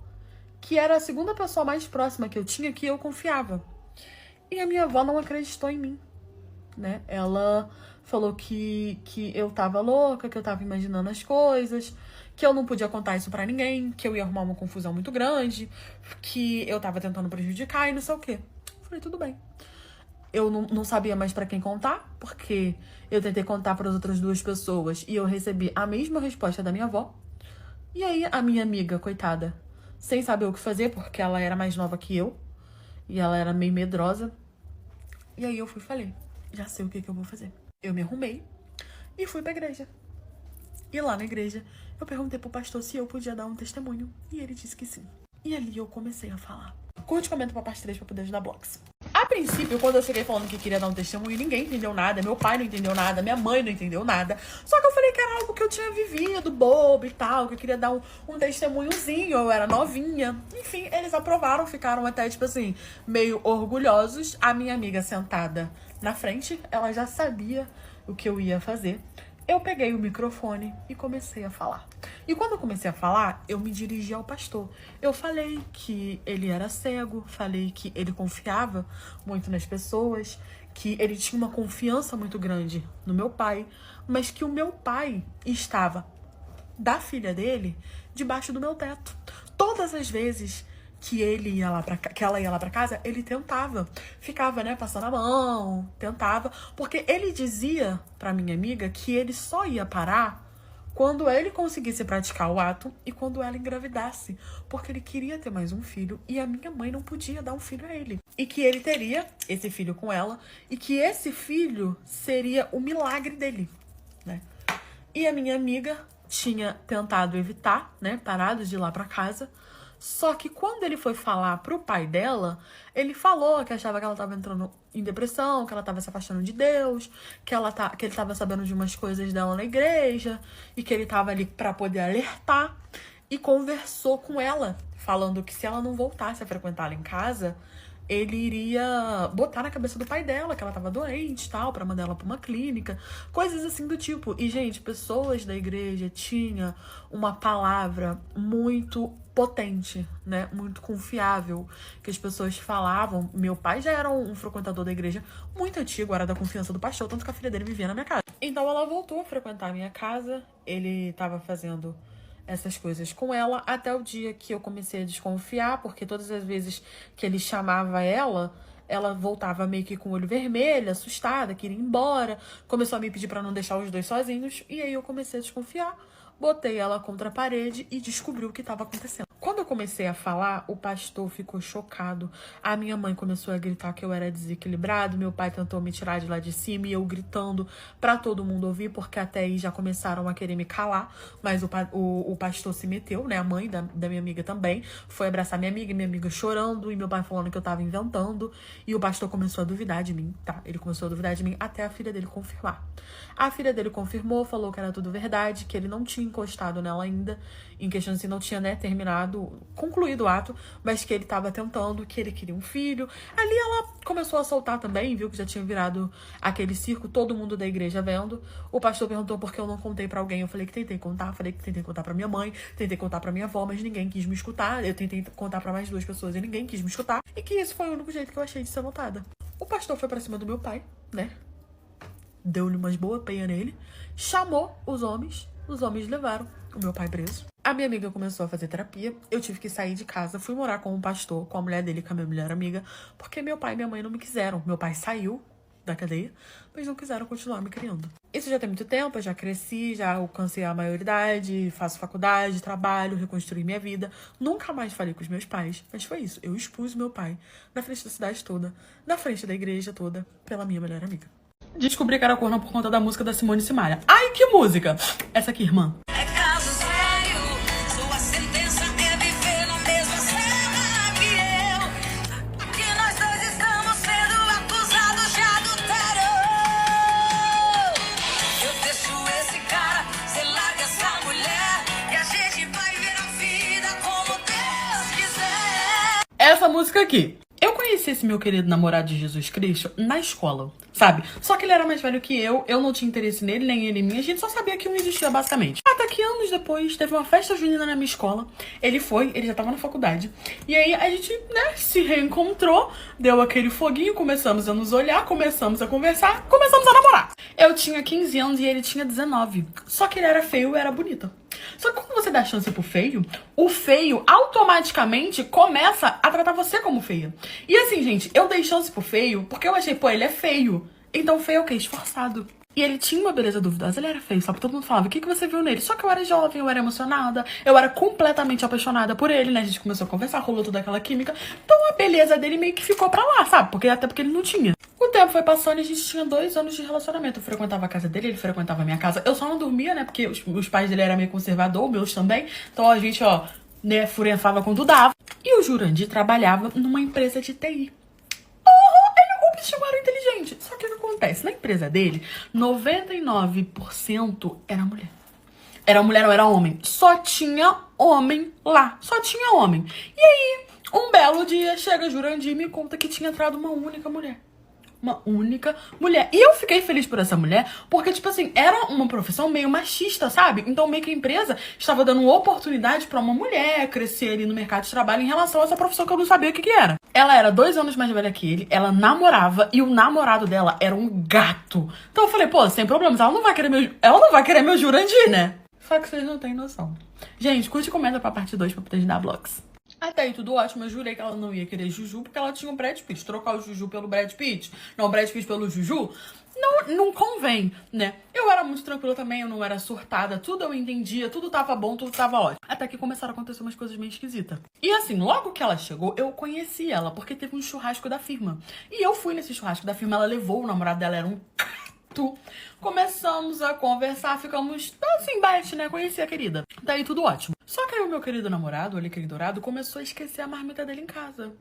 que era a segunda pessoa mais próxima que eu tinha, que eu confiava. E a minha avó não acreditou em mim, né? Ela falou que eu tava louca, que eu tava imaginando as coisas, que eu não podia contar isso pra ninguém, que eu ia arrumar uma confusão muito grande, que eu tava tentando prejudicar e não sei o quê. Falei, tudo bem. Eu não sabia mais pra quem contar, porque eu tentei contar para as outras duas pessoas e eu recebi a mesma resposta da minha avó. E aí a minha amiga, coitada, sem saber o que fazer, porque ela era mais nova que eu e ela era meio medrosa. E aí eu fui e falei, já sei o que eu vou fazer. Eu me arrumei e fui pra igreja. E lá na igreja eu perguntei pro pastor se eu podia dar um testemunho e ele disse que sim. E ali eu comecei a falar. Curte e comenta pra parte 3 pra poder ajudar Blox. A princípio, quando eu cheguei falando que queria dar um testemunho, ninguém entendeu nada, meu pai não entendeu nada, minha mãe não entendeu nada. Só que eu falei que era algo que eu tinha vivido, bobo e tal, que eu queria dar um testemunhozinho, eu era novinha. Enfim, eles aprovaram, ficaram até, tipo assim, meio orgulhosos. A minha amiga sentada na frente, ela já sabia o que eu ia fazer. Eu peguei o microfone e comecei a falar. E quando eu comecei a falar, eu me dirigi ao pastor. Eu falei que ele era cego, falei que ele confiava muito nas pessoas, que ele tinha uma confiança muito grande no meu pai, mas que o meu pai estava da filha dele debaixo do meu teto. Todas as vezes que ela ia lá pra casa, ele tentava. Ficava, né, passando a mão, tentava. Porque ele dizia pra minha amiga que ele só ia parar quando ele conseguisse praticar o ato e quando ela engravidasse. Porque ele queria ter mais um filho e a minha mãe não podia dar um filho a ele. E que ele teria esse filho com ela e que esse filho seria o milagre dele, né? E a minha amiga tinha tentado evitar, né, parado de ir lá pra casa. Só que quando ele foi falar pro pai dela, ele falou que achava que ela tava entrando em depressão, que ela tava se afastando de Deus, que ele tava sabendo de umas coisas dela na igreja e que ele tava ali pra poder alertar. E conversou com ela, falando que se ela não voltasse a frequentar ela em casa, ele iria botar na cabeça do pai dela que ela tava doente e tal, pra mandar ela pra uma clínica, coisas assim do tipo. E, gente, pessoas da igreja tinham uma palavra muito potente, né, muito confiável, que as pessoas falavam. Meu pai já era um frequentador da igreja muito antigo, era da confiança do pastor, tanto que a filha dele vivia na minha casa. Então ela voltou a frequentar a minha casa, ele tava fazendo essas coisas com ela, até o dia que eu comecei a desconfiar, porque todas as vezes que ele chamava ela voltava meio que com o olho vermelho, assustada, queria ir embora, começou a me pedir pra não deixar os dois sozinhos, e aí eu comecei a desconfiar, botei ela contra a parede e descobri o que estava acontecendo. Quando eu comecei a falar, o pastor ficou chocado. A minha mãe começou a gritar que eu era desequilibrado. Meu pai tentou me tirar de lá de cima e eu gritando pra todo mundo ouvir, porque até aí já começaram a querer me calar. Mas o pastor se meteu, né? A mãe da minha amiga também foi abraçar minha amiga chorando e meu pai falando que eu tava inventando. E o pastor começou a duvidar de mim, tá? Ele começou a duvidar de mim até a filha dele confirmar. A filha dele confirmou, falou que era tudo verdade, que ele não tinha encostado nela ainda, em questão assim, não tinha, né, concluído o ato, mas que ele tava tentando, que ele queria um filho. Ali ela começou a soltar também, viu que já tinha virado aquele circo, todo mundo da igreja vendo. O pastor perguntou por que eu não contei pra alguém. Eu falei que tentei contar pra minha mãe, tentei contar pra minha avó, mas ninguém quis me escutar. Eu tentei contar pra mais 2 pessoas e ninguém quis me escutar. E que esse foi o único jeito que eu achei de ser notada. O pastor foi pra cima do meu pai, né? Deu-lhe umas boas penhas nele, chamou os homens levaram o meu pai preso. A minha amiga começou a fazer terapia, eu tive que sair de casa, fui morar com um pastor, com a mulher dele, com a minha melhor amiga, porque meu pai e minha mãe não me quiseram. Meu pai saiu da cadeia, mas não quiseram continuar me criando. Isso já tem muito tempo, eu já cresci, já alcancei a maioridade, faço faculdade, trabalho, reconstruí minha vida. Nunca mais falei com os meus pais, mas foi isso. Eu expus meu pai na frente da cidade toda, na frente da igreja toda, pela minha melhor amiga. Descobri que era corno por conta da música da Simone Simaria. Ai, que música! Essa aqui, irmã. É caso sério, sua sentença é viver na mesma cela que eu. Que nós dois estamos sendo acusados já música aqui. Eu conheci esse meu querido namorado de Jesus Cristo na escola, sabe? Só que ele era mais velho que eu não tinha interesse nele, nem ele em mim, a gente só sabia que um existia, basicamente. Até que anos depois, teve uma festa junina na minha escola, ele já tava na faculdade, e aí a gente, né, se reencontrou, deu aquele foguinho, começamos a nos olhar, começamos a conversar, começamos a namorar. Eu tinha 15 anos e ele tinha 19, só que ele era feio e eu era bonita. Só que quando você dá chance pro feio, o feio automaticamente começa a tratar você como feia. E assim, gente, eu dei chance pro feio porque eu achei, pô, ele é feio. Então o feio é o quê? Esforçado. E ele tinha uma beleza duvidosa, ele era feio, só que todo mundo falava, o que você viu nele? Só que eu era jovem, eu era emocionada, eu era completamente apaixonada por ele, né? A gente começou a conversar, rolou toda aquela química. Então a beleza dele meio que ficou pra lá, sabe? Até porque ele não tinha. O tempo foi passando e a gente tinha 2 anos de relacionamento. Eu frequentava a casa dele, ele frequentava a minha casa. Eu só não dormia, né? Porque os pais dele eram meio conservador, meus também. Então a gente, ó, né, furefava quando dava. E o Jurandir trabalhava numa empresa de TI. O bicho era inteligente. Só que o que acontece? Na empresa dele, 99% era mulher. Era mulher, não era homem. Só tinha homem lá. Só tinha homem. E aí, um belo dia, chega Jurandir e me conta que tinha entrado uma única mulher. Uma única mulher. E eu fiquei feliz por essa mulher, porque, tipo assim, era uma profissão meio machista, sabe? Então, meio que a empresa estava dando uma oportunidade pra uma mulher crescer ali no mercado de trabalho em relação a essa profissão que eu não sabia o que era. Ela era 2 anos mais velha que ele, ela namorava e o namorado dela era um gato. Então eu falei, pô, sem problemas, ela não vai querer meu Jurandir, né? Só que vocês não têm noção. Gente, curte e comenta pra parte 2 pra poder dar vlogs. Até aí tudo ótimo, eu jurei que ela não ia querer Juju porque ela tinha o Brad Pitt. Trocar o Juju pelo Brad Pitt, não o Brad Pitt pelo Juju, não convém, né? Eu era muito tranquila também, eu não era surtada, tudo eu entendia, tudo tava bom, tudo tava ótimo. Até que começaram a acontecer umas coisas meio esquisitas. E assim, logo que ela chegou, eu conheci ela, porque teve um churrasco da firma. E eu fui nesse churrasco da firma, ela levou o namorado dela, era um gato. Começamos a conversar, ficamos assim, bate, né? Conheci a querida. Daí tudo ótimo. Só que aí o meu querido namorado, ele querido dourado, começou a esquecer a marmita dele em casa.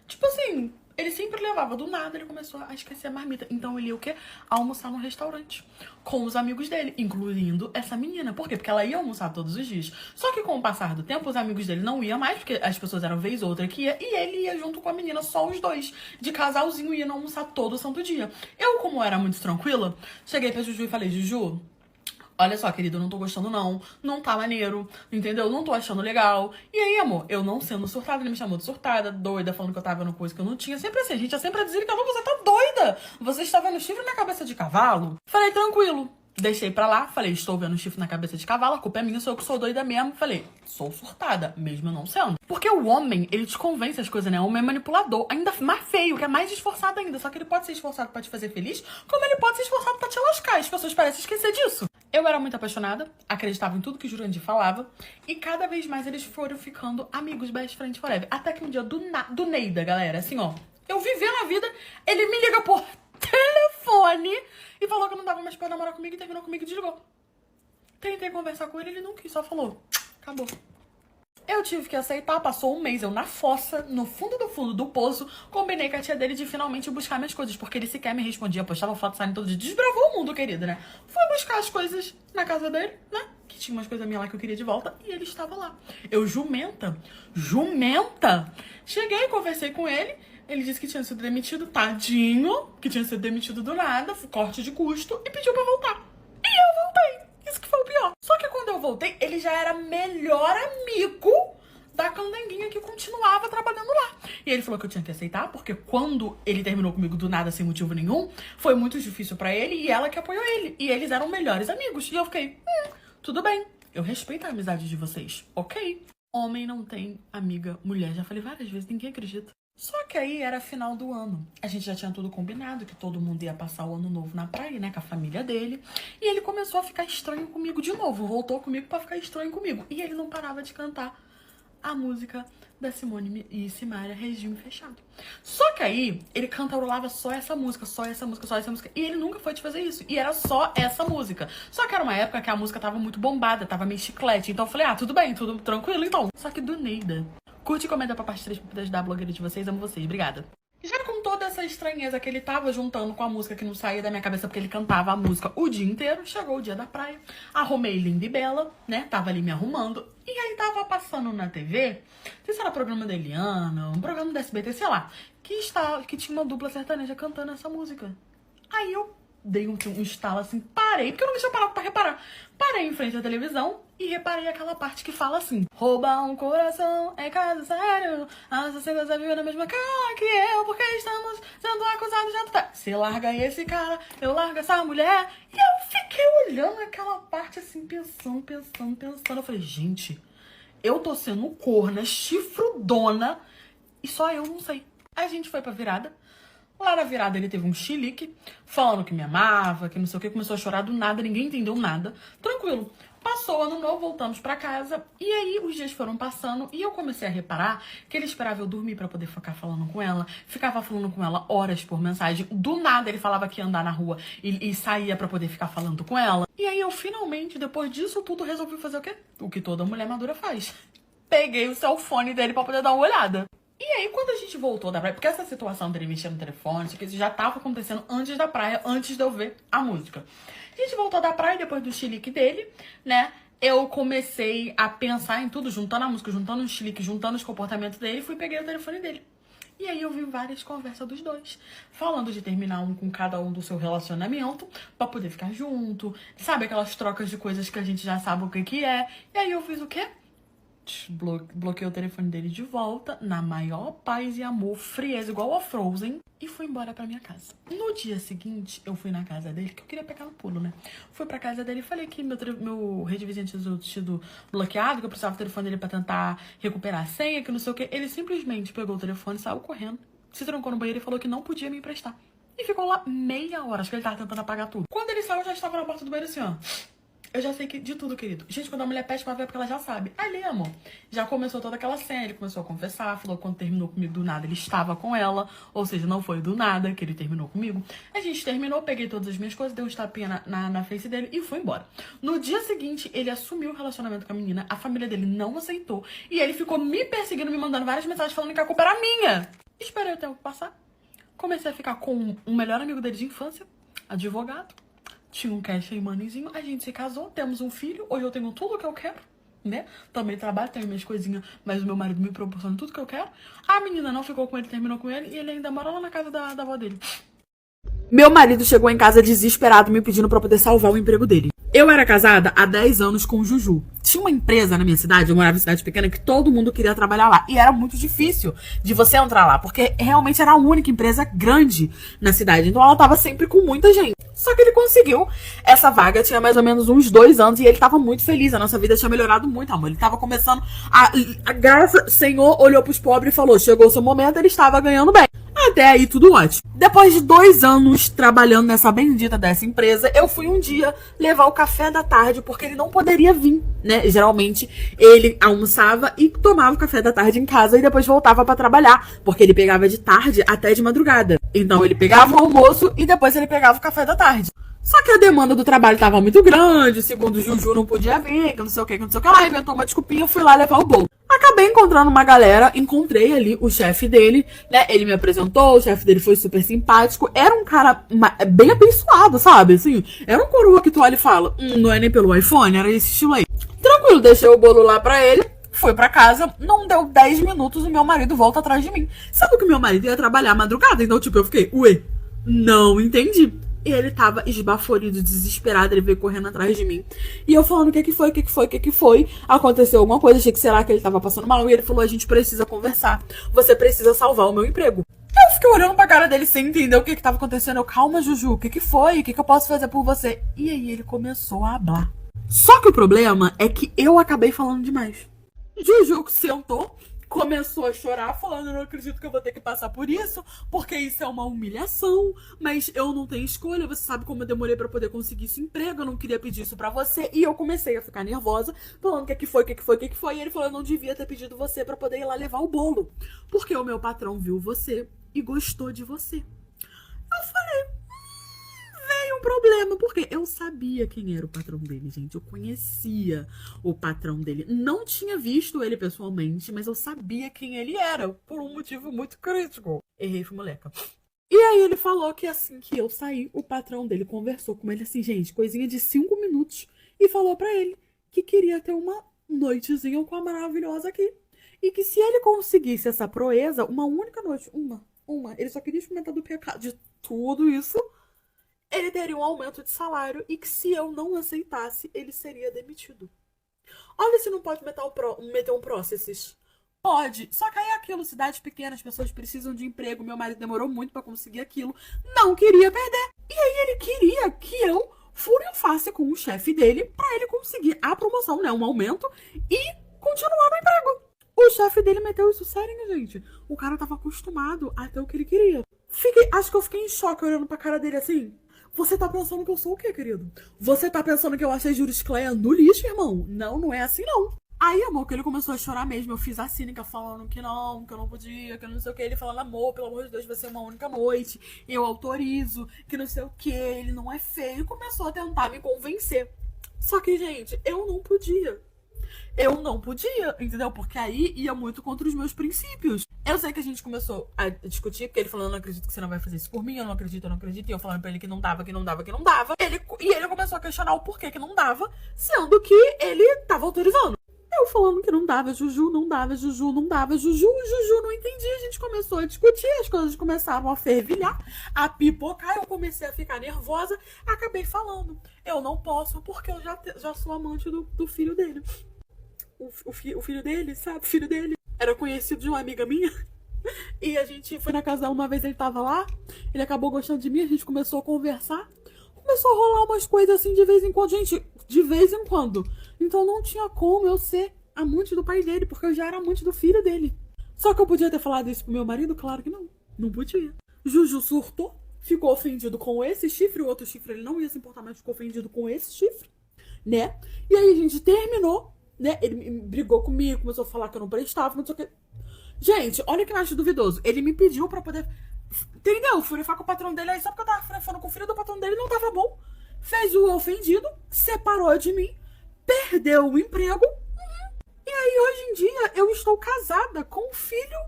Tipo assim, ele sempre levava, do nada ele começou a esquecer a marmita. Então ele ia o quê? Almoçar no restaurante. Com os amigos dele, incluindo essa menina. Por quê? Porque ela ia almoçar todos os dias. Só que com o passar do tempo, os amigos dele não iam mais, porque as pessoas eram vez ou outra que ia. E ele ia junto com a menina, só os dois. De casalzinho, ia almoçar todo santo dia. Eu, como era muito tranquila, cheguei pra Juju e falei, Juju, olha só, querido, eu não tô gostando não tá maneiro, entendeu? Não tô achando legal. E aí, amor, eu não sendo surtada, ele me chamou de surtada, doida, falando que eu tava vendo coisa que eu não tinha. Sempre assim, a gente é sempre a dizer que você tá doida. Você está vendo chifre na cabeça de cavalo? Falei, tranquilo. Deixei pra lá, falei, estou vendo chifre na cabeça de cavalo, a culpa é minha, sou eu que sou doida mesmo. Falei, sou surtada, mesmo eu não sendo. Porque o homem, ele te convence as coisas, né? O homem é manipulador, ainda mais feio, que é mais esforçado ainda. Só que ele pode ser esforçado pra te fazer feliz, como ele pode ser esforçado pra te lascar. As pessoas parecem esquecer disso. Eu era muito apaixonada, acreditava em tudo que Jurandir falava, e cada vez mais eles foram ficando amigos, best friend forever. Até que um dia, do Neida, galera, assim, ó, eu vivendo a vida, ele me liga por telefone e falou que não dava mais pra namorar comigo e terminou comigo e desligou. Tentei conversar com ele, ele não quis, só falou, acabou. Eu tive que aceitar, passou um mês, eu na fossa, no fundo do poço, combinei com a tia dele de finalmente buscar minhas coisas, porque ele sequer me respondia, postava foto saindo todo dia, desbravou o mundo, querido, né? Fui buscar as coisas na casa dele, né? Que tinha umas coisas minhas lá que eu queria de volta, e ele estava lá. Eu, jumenta, cheguei, conversei com ele, ele disse que tinha sido demitido, tadinho, que tinha sido demitido do nada, corte de custo, e pediu pra voltar. E eu voltei. Isso que foi o pior. Só que quando eu voltei, ele já era melhor amigo da candanguinha que continuava trabalhando lá. E ele falou que eu tinha que aceitar, porque quando ele terminou comigo do nada, sem motivo nenhum, foi muito difícil pra ele e ela que apoiou ele. E eles eram melhores amigos. E eu fiquei, tudo bem. Eu respeito a amizade de vocês, ok? Homem não tem amiga mulher. Já falei várias vezes, ninguém acredita. Só que aí era final do ano. A gente já tinha tudo combinado, que todo mundo ia passar o ano novo na praia, né, com a família dele. E ele começou a ficar estranho comigo de novo. Voltou comigo pra ficar estranho comigo. E ele não parava de cantar a música da Simone e Simaria, Regime Fechado. Só que aí, ele cantarolava só essa música. E ele nunca foi te fazer isso. E era só essa música. Só que era uma época que a música tava muito bombada, tava meio chiclete. Então eu falei, tudo bem, tudo tranquilo, então. Só que do Neida. Curte e comenta pra parte 3 pra poder ajudar a blogueira de vocês. Amo vocês. Obrigada. com toda essa estranheza que ele tava juntando com a música que não saía da minha cabeça, porque ele cantava a música o dia inteiro, chegou o dia da praia, arrumei linda e bela, né? Tava ali me arrumando. E aí tava passando na TV, não sei se era programa da Eliana, um programa da SBT, sei lá, que tinha uma dupla sertaneja cantando essa música. Aí eu dei um estalo assim, parei, porque eu não deixa parar pra reparar. Parei em frente à televisão e reparei aquela parte que fala assim: roubar um coração é caso sério, assassino você vive na mesma cama que eu, porque estamos sendo acusados de adultério. Você larga esse cara, eu largo essa mulher. E eu fiquei olhando aquela parte assim, pensando. Eu falei, gente, eu tô sendo corna, chifrudona, e só eu não sei. Aí a gente foi pra virada. Lá na virada ele teve um chilique, falando que me amava, que não sei o que, começou a chorar do nada, ninguém entendeu nada. Tranquilo. Passou o ano novo, voltamos pra casa, e aí os dias foram passando, e eu comecei a reparar que ele esperava eu dormir pra poder ficar falando com ela, ficava falando com ela horas por mensagem, do nada ele falava que ia andar na rua e saía pra poder ficar falando com ela. E aí eu finalmente, depois disso tudo, resolvi fazer o quê? O que toda mulher madura faz. Peguei o cellphone dele pra poder dar uma olhada. E aí, quando a gente voltou da praia, porque essa situação dele mexer no telefone, isso aqui já tava acontecendo antes da praia, antes de eu ver a música. A gente voltou da praia, depois do chilique dele, né? Eu comecei a pensar em tudo, juntando a música, juntando o chilique, juntando os comportamentos dele, fui e peguei o telefone dele. E aí eu vi várias conversas dos dois, falando de terminar um com cada um do seu relacionamento, pra poder ficar junto, sabe? Aquelas trocas de coisas que a gente já sabe o que é. E aí eu fiz o quê? Bloqueei o telefone dele de volta, na maior paz e amor, frieza, igual a Frozen, e fui embora pra minha casa. No dia seguinte, eu fui na casa dele, que eu queria pegar no pulo, né? Fui pra casa dele e falei que meu rede vizinha tinha sido bloqueado, que eu precisava do telefone dele pra tentar recuperar a senha, que não sei o que. Ele simplesmente pegou o telefone, saiu correndo, se trancou no banheiro e falou que não podia me emprestar. E ficou lá meia hora, acho que ele tava tentando apagar tudo. Quando ele saiu, eu já estava na porta do banheiro assim, ó. Eu já sei de tudo, querido. Gente, quando a mulher pede pra ver, é porque ela já sabe. Ali, amor, já começou toda aquela cena. Ele começou a confessar, falou que quando terminou comigo do nada, ele estava com ela. Ou seja, não foi do nada que ele terminou comigo. A gente terminou, peguei todas as minhas coisas, dei um tapinha na face dele e fui embora. No dia seguinte, ele assumiu o relacionamento com a menina. A família dele não aceitou. E ele ficou me perseguindo, me mandando várias mensagens falando que a culpa era minha. Esperei o tempo passar. Comecei a ficar com um melhor amigo dele de infância, advogado. Tinha um cash aí, moneyzinho, a gente se casou, temos um filho, hoje eu tenho tudo que eu quero, né? Também trabalho, tenho minhas coisinhas, mas o meu marido me proporciona tudo que eu quero. A menina não ficou com ele, terminou com ele, e ele ainda mora lá na casa da avó dele. Meu marido chegou em casa desesperado, me pedindo pra poder salvar o emprego dele. Eu era casada há 10 anos com o Juju. Tinha uma empresa na minha cidade, eu morava em cidade pequena, que todo mundo queria trabalhar lá. E era muito difícil de você entrar lá, porque realmente era a única empresa grande na cidade. Então ela tava sempre com muita gente. Só que ele conseguiu essa vaga, tinha mais ou menos uns 2 anos, e ele tava muito feliz. A nossa vida tinha melhorado muito, amor. Ele tava começando a graça, o Senhor olhou pros pobres e falou, chegou o seu momento, ele estava ganhando bem. Até aí, tudo ótimo. Depois de 2 anos trabalhando nessa bendita dessa empresa, eu fui um dia levar o café da tarde, porque ele não poderia vir, né? Geralmente, ele almoçava e tomava o café da tarde em casa e depois voltava pra trabalhar, porque ele pegava de tarde até de madrugada. Então, ele pegava o almoço e depois ele pegava o café da tarde. Só que a demanda do trabalho tava muito grande, segundo o Juju não podia vir, que não sei o que, que não sei o que lá, inventou uma desculpinha, eu fui lá levar o bolo. Acabei encontrando uma galera, encontrei ali o chefe dele, né, ele me apresentou, o chefe dele foi super simpático, era um cara bem abençoado, sabe, assim, era um coroa que tu olha e fala, não é nem pelo iPhone, era esse estilo aí. Tranquilo, deixei o bolo lá pra ele, fui pra casa, não deu 10 minutos e meu marido volta atrás de mim. Sabe que meu marido ia trabalhar à madrugada, então tipo, eu fiquei, ué, não entendi. E ele tava esbaforido, desesperado, ele veio correndo atrás de mim. E eu falando, o que foi? Aconteceu alguma coisa, achei que será que ele tava passando mal. E ele falou, a gente precisa conversar. Você precisa salvar o meu emprego. Eu fiquei olhando pra cara dele sem entender o que tava acontecendo. Eu, calma, Juju, o que foi? O que eu posso fazer por você? E aí ele começou a hablar. Só que o problema é que eu acabei falando demais. Juju sentou, começou a chorar, falando, eu não acredito que eu vou ter que passar por isso, porque isso é uma humilhação, mas eu não tenho escolha, você sabe como eu demorei pra poder conseguir esse emprego, eu não queria pedir isso pra você, e eu comecei a ficar nervosa, falando o que foi, e ele falou, eu não devia ter pedido você pra poder ir lá levar o bolo, porque o meu patrão viu você e gostou de você. Eu falei, veio um problema, porque eu sabia quem era o patrão dele, gente. Eu conhecia o patrão dele. Não tinha visto ele pessoalmente, mas eu sabia quem ele era, por um motivo muito crítico. Errei, fui moleca. E aí ele falou que assim que eu saí, o patrão dele conversou com ele assim, gente, coisinha de 5 minutos, e falou pra ele que queria ter uma noitezinha com a maravilhosa aqui. E que se ele conseguisse essa proeza, uma única noite, ele só queria experimentar do pecado de tudo isso, ele teria um aumento de salário e que se eu não aceitasse, ele seria demitido. Olha se não pode meter um processes. Pode, só que aí é aquilo, cidade pequena, as pessoas precisam de emprego, meu marido demorou muito pra conseguir aquilo, não queria perder. E aí ele queria que eu furiasse com o chefe dele pra ele conseguir a promoção, né, um aumento e continuar no emprego. O chefe dele meteu isso sério, gente. O cara tava acostumado a ter o que ele queria. Acho que eu fiquei em choque olhando pra cara dele assim. Você tá pensando que eu sou o quê, querido? Você tá pensando que eu achei Juriscleia no lixo, irmão? Não, não é assim, não. Aí, amor, que ele começou a chorar mesmo. Eu fiz a cínica falando que eu não podia, que eu não sei o que. Ele falando, amor, pelo amor de Deus, vai ser uma única noite. Eu autorizo, que não sei o que. Ele não é feio. Começou a tentar me convencer. Só que, gente, eu não podia. Eu não podia, entendeu? Porque aí ia muito contra os meus princípios. Eu sei que a gente começou a discutir, porque ele falando, eu não acredito que você não vai fazer isso por mim, eu não acredito. E eu falando pra ele que não dava. Ele começou a questionar o porquê que não dava, sendo que ele tava autorizando. Eu falando que não dava, Juju não entendia. A gente começou a discutir, as coisas começaram a fervilhar, a pipocar, eu comecei a ficar nervosa, acabei falando. Eu não posso, porque eu já sou amante do filho dele. O filho dele, sabe? O filho dele era conhecido de uma amiga minha. E a gente foi na casa dela uma vez, ele tava lá. Ele acabou gostando de mim, a gente começou a conversar. Começou a rolar umas coisas assim de vez em quando. Gente, de vez em quando. Então não tinha como eu ser amante do pai dele, porque eu já era amante do filho dele. Só que eu podia ter falado isso pro meu marido? Claro que não. Não podia. Juju surtou, ficou ofendido com esse chifre. O outro chifre ele não ia se importar, mas ficou ofendido com esse chifre, né? E aí a gente terminou, né? Ele brigou comigo, começou a falar que eu não prestava, não sei o que. Gente, olha que eu acho duvidoso. Ele me pediu pra poder, entendeu? Furifar com o patrão dele. Aí só porque eu tava furifando com o filho do patrão dele não tava bom. Fez o ofendido, separou de mim, perdeu o emprego. E aí hoje em dia eu estou casada com o filho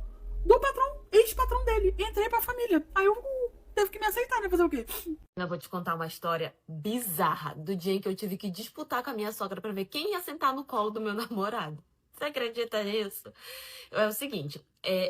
do patrão, ex-patrão dele. Entrei pra família. Aí eu teve que me aceitar, né? Fazer o quê? Eu vou te contar uma história bizarra do dia em que eu tive que disputar com a minha sogra pra ver quem ia sentar no colo do meu namorado. Você acredita nisso? É o seguinte,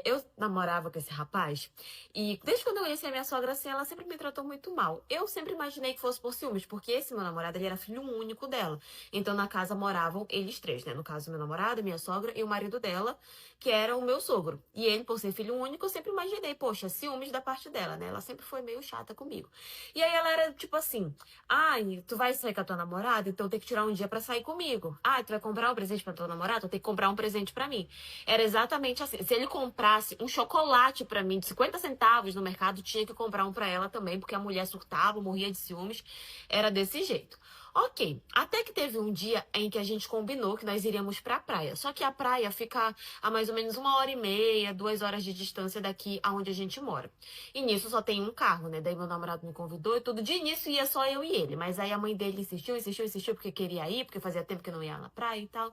eu namorava com esse rapaz e desde quando eu conheci a minha sogra, assim, ela sempre me tratou muito mal. Eu sempre imaginei que fosse por ciúmes, porque esse meu namorado, ele era filho único dela. Então, na casa moravam eles três, né? No caso, meu namorado, minha sogra e o marido dela, que era o meu sogro. E ele, por ser filho único, eu sempre imaginei, poxa, ciúmes da parte dela, né? Ela sempre foi meio chata comigo. E aí ela era tipo assim, ai, tu vai sair com a tua namorada, então tem que tirar um dia pra sair comigo. Ai, tu vai comprar um presente pra tua namorada, então tem que comprar um presente pra mim. Era exatamente assim. Se ele comprasse um chocolate pra mim de 50 centavos no mercado, tinha que comprar um pra ela também, porque a mulher surtava, morria de ciúmes. Era desse jeito. Ok, até que teve um dia em que a gente combinou que nós iríamos pra praia. Só que a praia fica a mais ou menos 1h30, 2 horas de distância daqui aonde a gente mora. E nisso só tem um carro, né? Daí meu namorado me convidou e tudo. De início ia só eu e ele. Mas aí a mãe dele insistiu, porque queria ir, porque fazia tempo que não ia na praia e tal.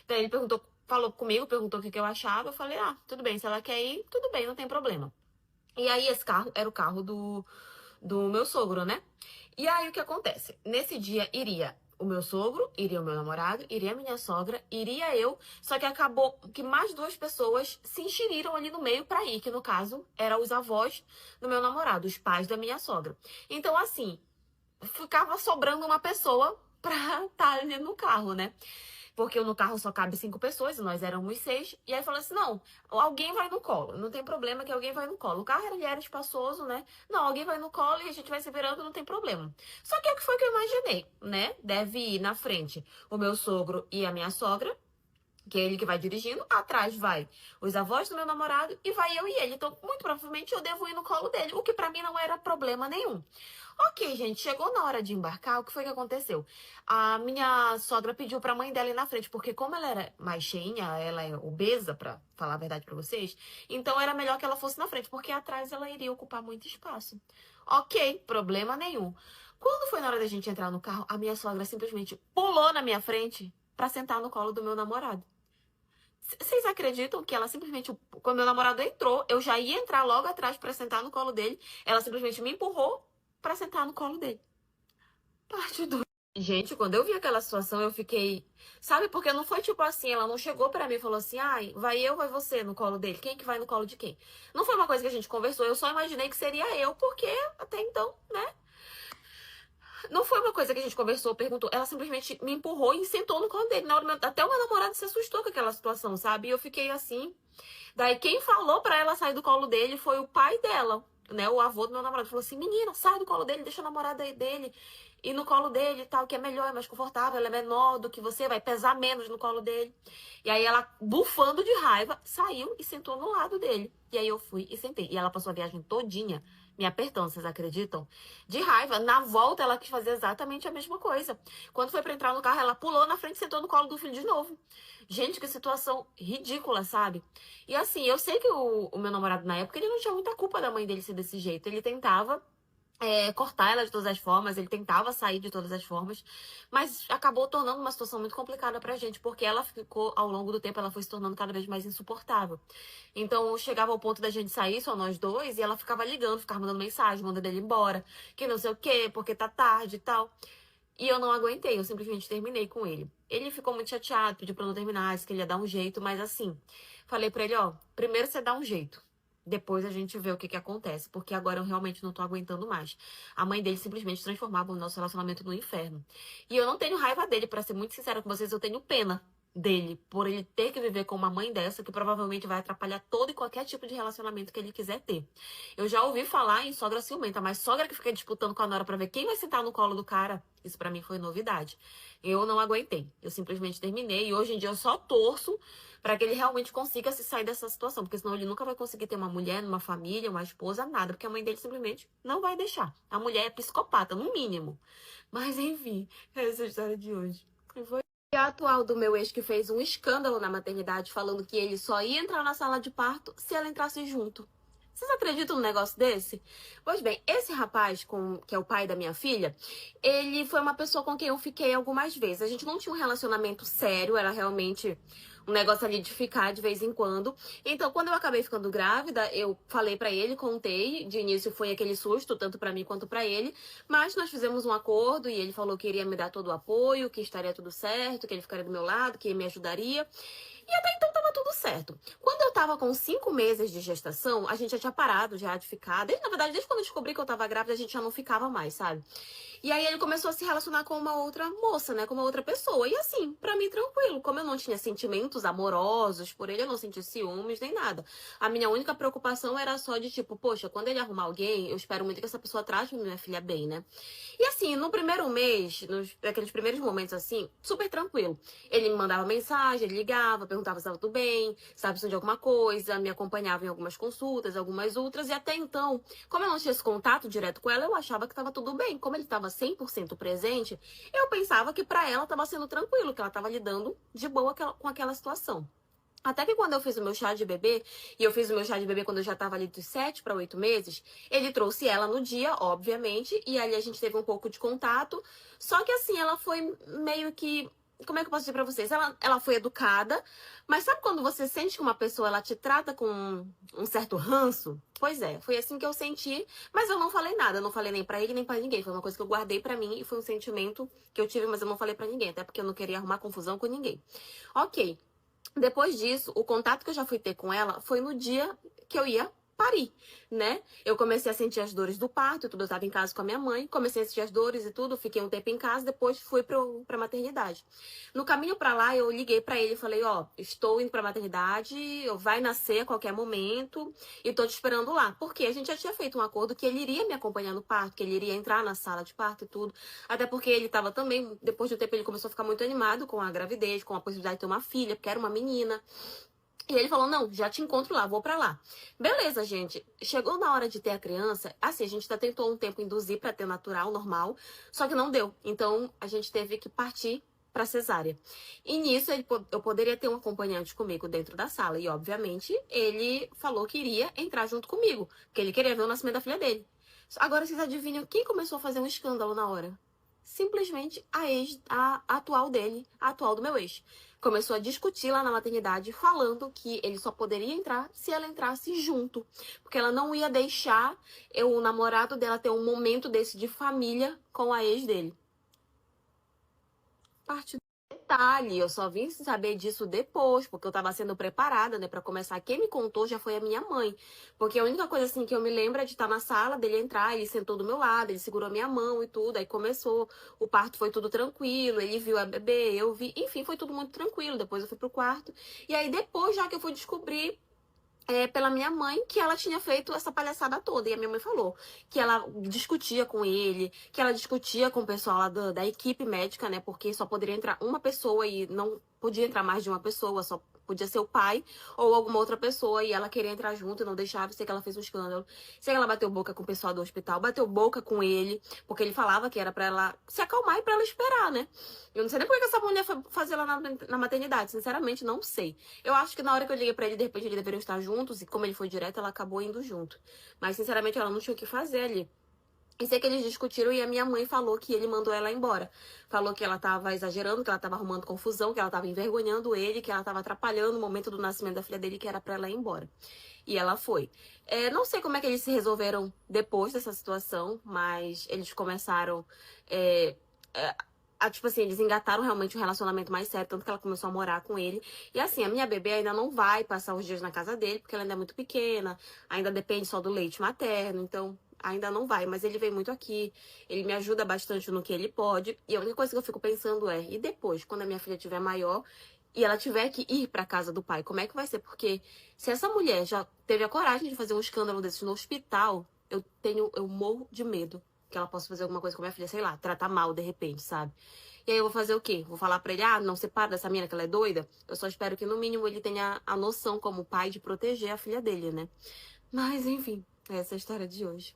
Daí ele falou comigo, perguntou o que eu achava. Eu falei, tudo bem, se ela quer ir, tudo bem, não tem problema. E aí esse carro era o carro do meu sogro, né? E aí o que acontece? Nesse dia iria o meu sogro, iria o meu namorado, iria a minha sogra, iria eu, só que acabou que mais 2 pessoas se enxeriram ali no meio pra ir, que no caso eram os avós do meu namorado, os pais da minha sogra. Então assim, ficava sobrando uma pessoa pra estar ali no carro, né? Porque no carro só cabe 5 pessoas, e nós éramos 6. E aí falou assim, não, alguém vai no colo. Não tem problema que alguém vai no colo. O carro ele era espaçoso, né? Não, alguém vai no colo e a gente vai se virando, não tem problema. Só que é o que foi que eu imaginei, né? Deve ir na frente o meu sogro e a minha sogra, que é ele que vai dirigindo, atrás vai os avós do meu namorado e vai eu e ele. Então, muito provavelmente eu devo ir no colo dele, o que pra mim não era problema nenhum. Ok, gente, chegou na hora de embarcar, o que foi que aconteceu? A minha sogra pediu pra mãe dela ir na frente, porque como ela era mais cheinha, ela é obesa, pra falar a verdade pra vocês, então era melhor que ela fosse na frente, porque atrás ela iria ocupar muito espaço. Ok, problema nenhum. Quando foi na hora da gente entrar no carro, a minha sogra simplesmente pulou na minha frente pra sentar no colo do meu namorado. Vocês acreditam que ela simplesmente, quando meu namorado entrou, eu já ia entrar logo atrás pra sentar no colo dele, ela simplesmente me empurrou pra sentar no colo dele. Parte 2. Gente, quando eu vi aquela situação, eu fiquei. Sabe, porque não foi tipo assim, ela não chegou pra mim e falou assim, ai, vai eu, vai você no colo dele. Quem que vai no colo de quem? Não foi uma coisa que a gente conversou, eu só imaginei que seria eu, porque até então, né? Não foi uma coisa que a gente conversou, perguntou. Ela simplesmente me empurrou e sentou no colo dele. Na hora, até o meu namorado se assustou com aquela situação, sabe? E eu fiquei assim. Daí quem falou pra ela sair do colo dele foi o pai dela, né? O avô do meu namorado. Falou assim, menina, sai do colo dele, deixa a namorada dele ir no colo dele e tal, que é melhor, é mais confortável, ela é menor do que você, vai pesar menos no colo dele. E aí ela, bufando de raiva, saiu e sentou no lado dele. E aí eu fui e sentei. E ela passou a viagem todinha me apertando, vocês acreditam? De raiva. Na volta, ela quis fazer exatamente a mesma coisa. Quando foi pra entrar no carro, ela pulou na frente e sentou no colo do filho de novo. Gente, que situação ridícula, sabe? E assim, eu sei que o meu namorado na época, ele não tinha muita culpa da mãe dele ser desse jeito. Ele tentava cortar ela de todas as formas, ele tentava sair de todas as formas, mas acabou tornando uma situação muito complicada pra gente, porque ela ficou, ao longo do tempo, ela foi se tornando cada vez mais insuportável. Então, chegava ao ponto da gente sair, só nós dois, e ela ficava ligando, ficava mandando mensagem, mandando ele embora, que não sei o quê, porque tá tarde e tal. E eu não aguentei, eu simplesmente terminei com ele. Ele ficou muito chateado, pediu pra eu não terminar, disse que ele ia dar um jeito, mas assim, falei pra ele, ó, primeiro você dá um jeito. Depois a gente vê o que acontece, porque agora eu realmente não tô aguentando mais. A mãe dele simplesmente transformava o nosso relacionamento no inferno. E eu não tenho raiva dele, pra ser muito sincera com vocês, eu tenho pena dele, por ele ter que viver com uma mãe dessa, que provavelmente vai atrapalhar todo e qualquer tipo de relacionamento que ele quiser ter. Eu já ouvi falar em sogra ciumenta, mas sogra que fica disputando com a nora pra ver quem vai sentar no colo do cara, isso pra mim foi novidade. Eu não aguentei, eu simplesmente terminei, e hoje em dia eu só torço pra que ele realmente consiga se sair dessa situação, porque senão ele nunca vai conseguir ter uma mulher, uma família, uma esposa, nada, porque a mãe dele simplesmente não vai deixar. A mulher é psicopata, no mínimo. Mas enfim, essa é a história de hoje. E a atual do meu ex que fez um escândalo na maternidade falando que ele só ia entrar na sala de parto se ela entrasse junto. Vocês acreditam num negócio desse? Pois bem, esse rapaz, que é o pai da minha filha, ele foi uma pessoa com quem eu fiquei algumas vezes. A gente não tinha um relacionamento sério, era realmente um negócio ali de ficar de vez em quando. Então, quando eu acabei ficando grávida, eu falei pra ele, contei. De início foi aquele susto, tanto pra mim quanto pra ele. Mas nós fizemos um acordo e ele falou que iria me dar todo o apoio, que estaria tudo certo, que ele ficaria do meu lado, que me ajudaria. E até então tava tudo certo. Quando eu tava com 5 meses de gestação, a gente já tinha parado já de ficar. Na verdade, desde quando eu descobri que eu tava grávida, a gente já não ficava mais, sabe? E aí ele começou a se relacionar com uma outra moça, né? Com uma outra pessoa. E assim, pra mim, tranquilo. Como eu não tinha sentimentos amorosos por ele, eu não sentia ciúmes nem nada. A minha única preocupação era só de tipo, poxa, quando ele arrumar alguém, eu espero muito que essa pessoa trate minha filha bem, né? E assim, no primeiro mês, naqueles primeiros momentos assim, super tranquilo. Ele me mandava mensagem, ele ligava, perguntava se estava tudo bem, se estava precisando de alguma coisa, me acompanhava em algumas consultas, algumas outras. E até então, como eu não tinha esse contato direto com ela, eu achava que estava tudo bem. Como ele estava 100% presente, eu pensava que pra ela estava sendo tranquilo, que ela estava lidando de boa com aquela situação. Até que quando eu fiz o meu chá de bebê, e eu fiz o meu chá de bebê quando eu já tava ali dos 7 para 8 meses, ele trouxe ela no dia, obviamente, e ali a gente teve um pouco de contato. Só que assim, ela foi meio que. Como é que eu posso dizer pra vocês? Ela foi educada, mas sabe quando você sente que uma pessoa ela te trata com um certo ranço? Pois é, foi assim que eu senti, mas eu não falei nada, eu não falei nem pra ele nem pra ninguém. Foi uma coisa que eu guardei pra mim e foi um sentimento que eu tive, mas eu não falei pra ninguém, até porque eu não queria arrumar confusão com ninguém. Ok. Depois disso, o contato que eu já fui ter com ela foi no dia que eu ia parir, né? Eu comecei a sentir as dores do parto e tudo, eu tava em casa com a minha mãe, comecei a sentir as dores e tudo, fiquei um tempo em casa, depois fui pra maternidade. No caminho pra lá, eu liguei pra ele e falei, ó, estou indo pra maternidade, vai nascer a qualquer momento e tô te esperando lá. Porque a gente já tinha feito um acordo que ele iria me acompanhar no parto, que ele iria entrar na sala de parto e tudo. Até porque ele tava também, depois de um tempo ele começou a ficar muito animado com a gravidez, com a possibilidade de ter uma filha, porque era uma menina. E ele falou, não, já te encontro lá, vou pra lá. Beleza, gente. Chegou na hora de ter a criança, assim, a gente ainda tentou um tempo induzir pra ter natural, normal, só que não deu. Então, a gente teve que partir pra cesárea. E nisso, eu poderia ter um acompanhante comigo dentro da sala. E, obviamente, ele falou que iria entrar junto comigo, porque ele queria ver o nascimento da filha dele. Agora vocês adivinham quem começou a fazer um escândalo na hora? Simplesmente a atual dele, a atual do meu ex. Começou a discutir lá na maternidade, falando que ele só poderia entrar se ela entrasse junto. Porque ela não ia deixar o namorado dela ter um momento desse de família com a ex dele. Parte do detalhe, eu só vim saber disso depois, porque eu tava sendo preparada, né, pra começar. Quem me contou já foi a minha mãe. Porque a única coisa, assim, que eu me lembro é de estar na sala, dele entrar, ele sentou do meu lado, ele segurou a minha mão e tudo, aí começou, o parto foi tudo tranquilo, ele viu a bebê, eu vi, enfim, foi tudo muito tranquilo. Depois eu fui pro quarto, e aí depois, já que eu fui descobrir pela minha mãe que ela tinha feito essa palhaçada toda. E a minha mãe falou que ela discutia com ele, que ela discutia com o pessoal lá da equipe médica, né? Porque só poderia entrar uma pessoa e não podia entrar mais de uma pessoa, só podia ser o pai ou alguma outra pessoa, e ela queria entrar junto e não deixava. Sei que ela fez um escândalo. Sei que ela bateu boca com o pessoal do hospital, bateu boca com ele, porque ele falava que era pra ela se acalmar e pra ela esperar, né? Eu não sei nem por que essa mulher foi fazer lá na maternidade, sinceramente, não sei. Eu acho que na hora que eu liguei pra ele, de repente eles deveriam estar juntos, e como ele foi direto, ela acabou indo junto. Mas, sinceramente, ela não tinha o que fazer ali. E sei que eles discutiram e a minha mãe falou que ele mandou ela embora. Falou que ela tava exagerando, que ela tava arrumando confusão, que ela tava envergonhando ele, que ela tava atrapalhando o momento do nascimento da filha dele, que era pra ela ir embora. E ela foi. Não sei como é que eles se resolveram depois dessa situação, mas eles começaram tipo assim, eles engataram realmente um relacionamento mais sério, tanto que ela começou a morar com ele. E assim, a minha bebê ainda não vai passar os dias na casa dele, porque ela ainda é muito pequena, ainda depende só do leite materno, então ainda não vai. Mas ele vem muito aqui, ele me ajuda bastante no que ele pode. E a única coisa que eu fico pensando e depois, quando a minha filha tiver maior e ela tiver que ir pra casa do pai, como é que vai ser? Porque se essa mulher já teve a coragem de fazer um escândalo desse no hospital, eu morro de medo que ela possa fazer alguma coisa com a minha filha, sei lá, tratar mal de repente, sabe? E aí eu vou fazer o quê? Vou falar pra ele, não separa dessa menina que ela é doida? Eu só espero que no mínimo ele tenha a noção como pai de proteger a filha dele, né? Mas enfim, essa é a história de hoje.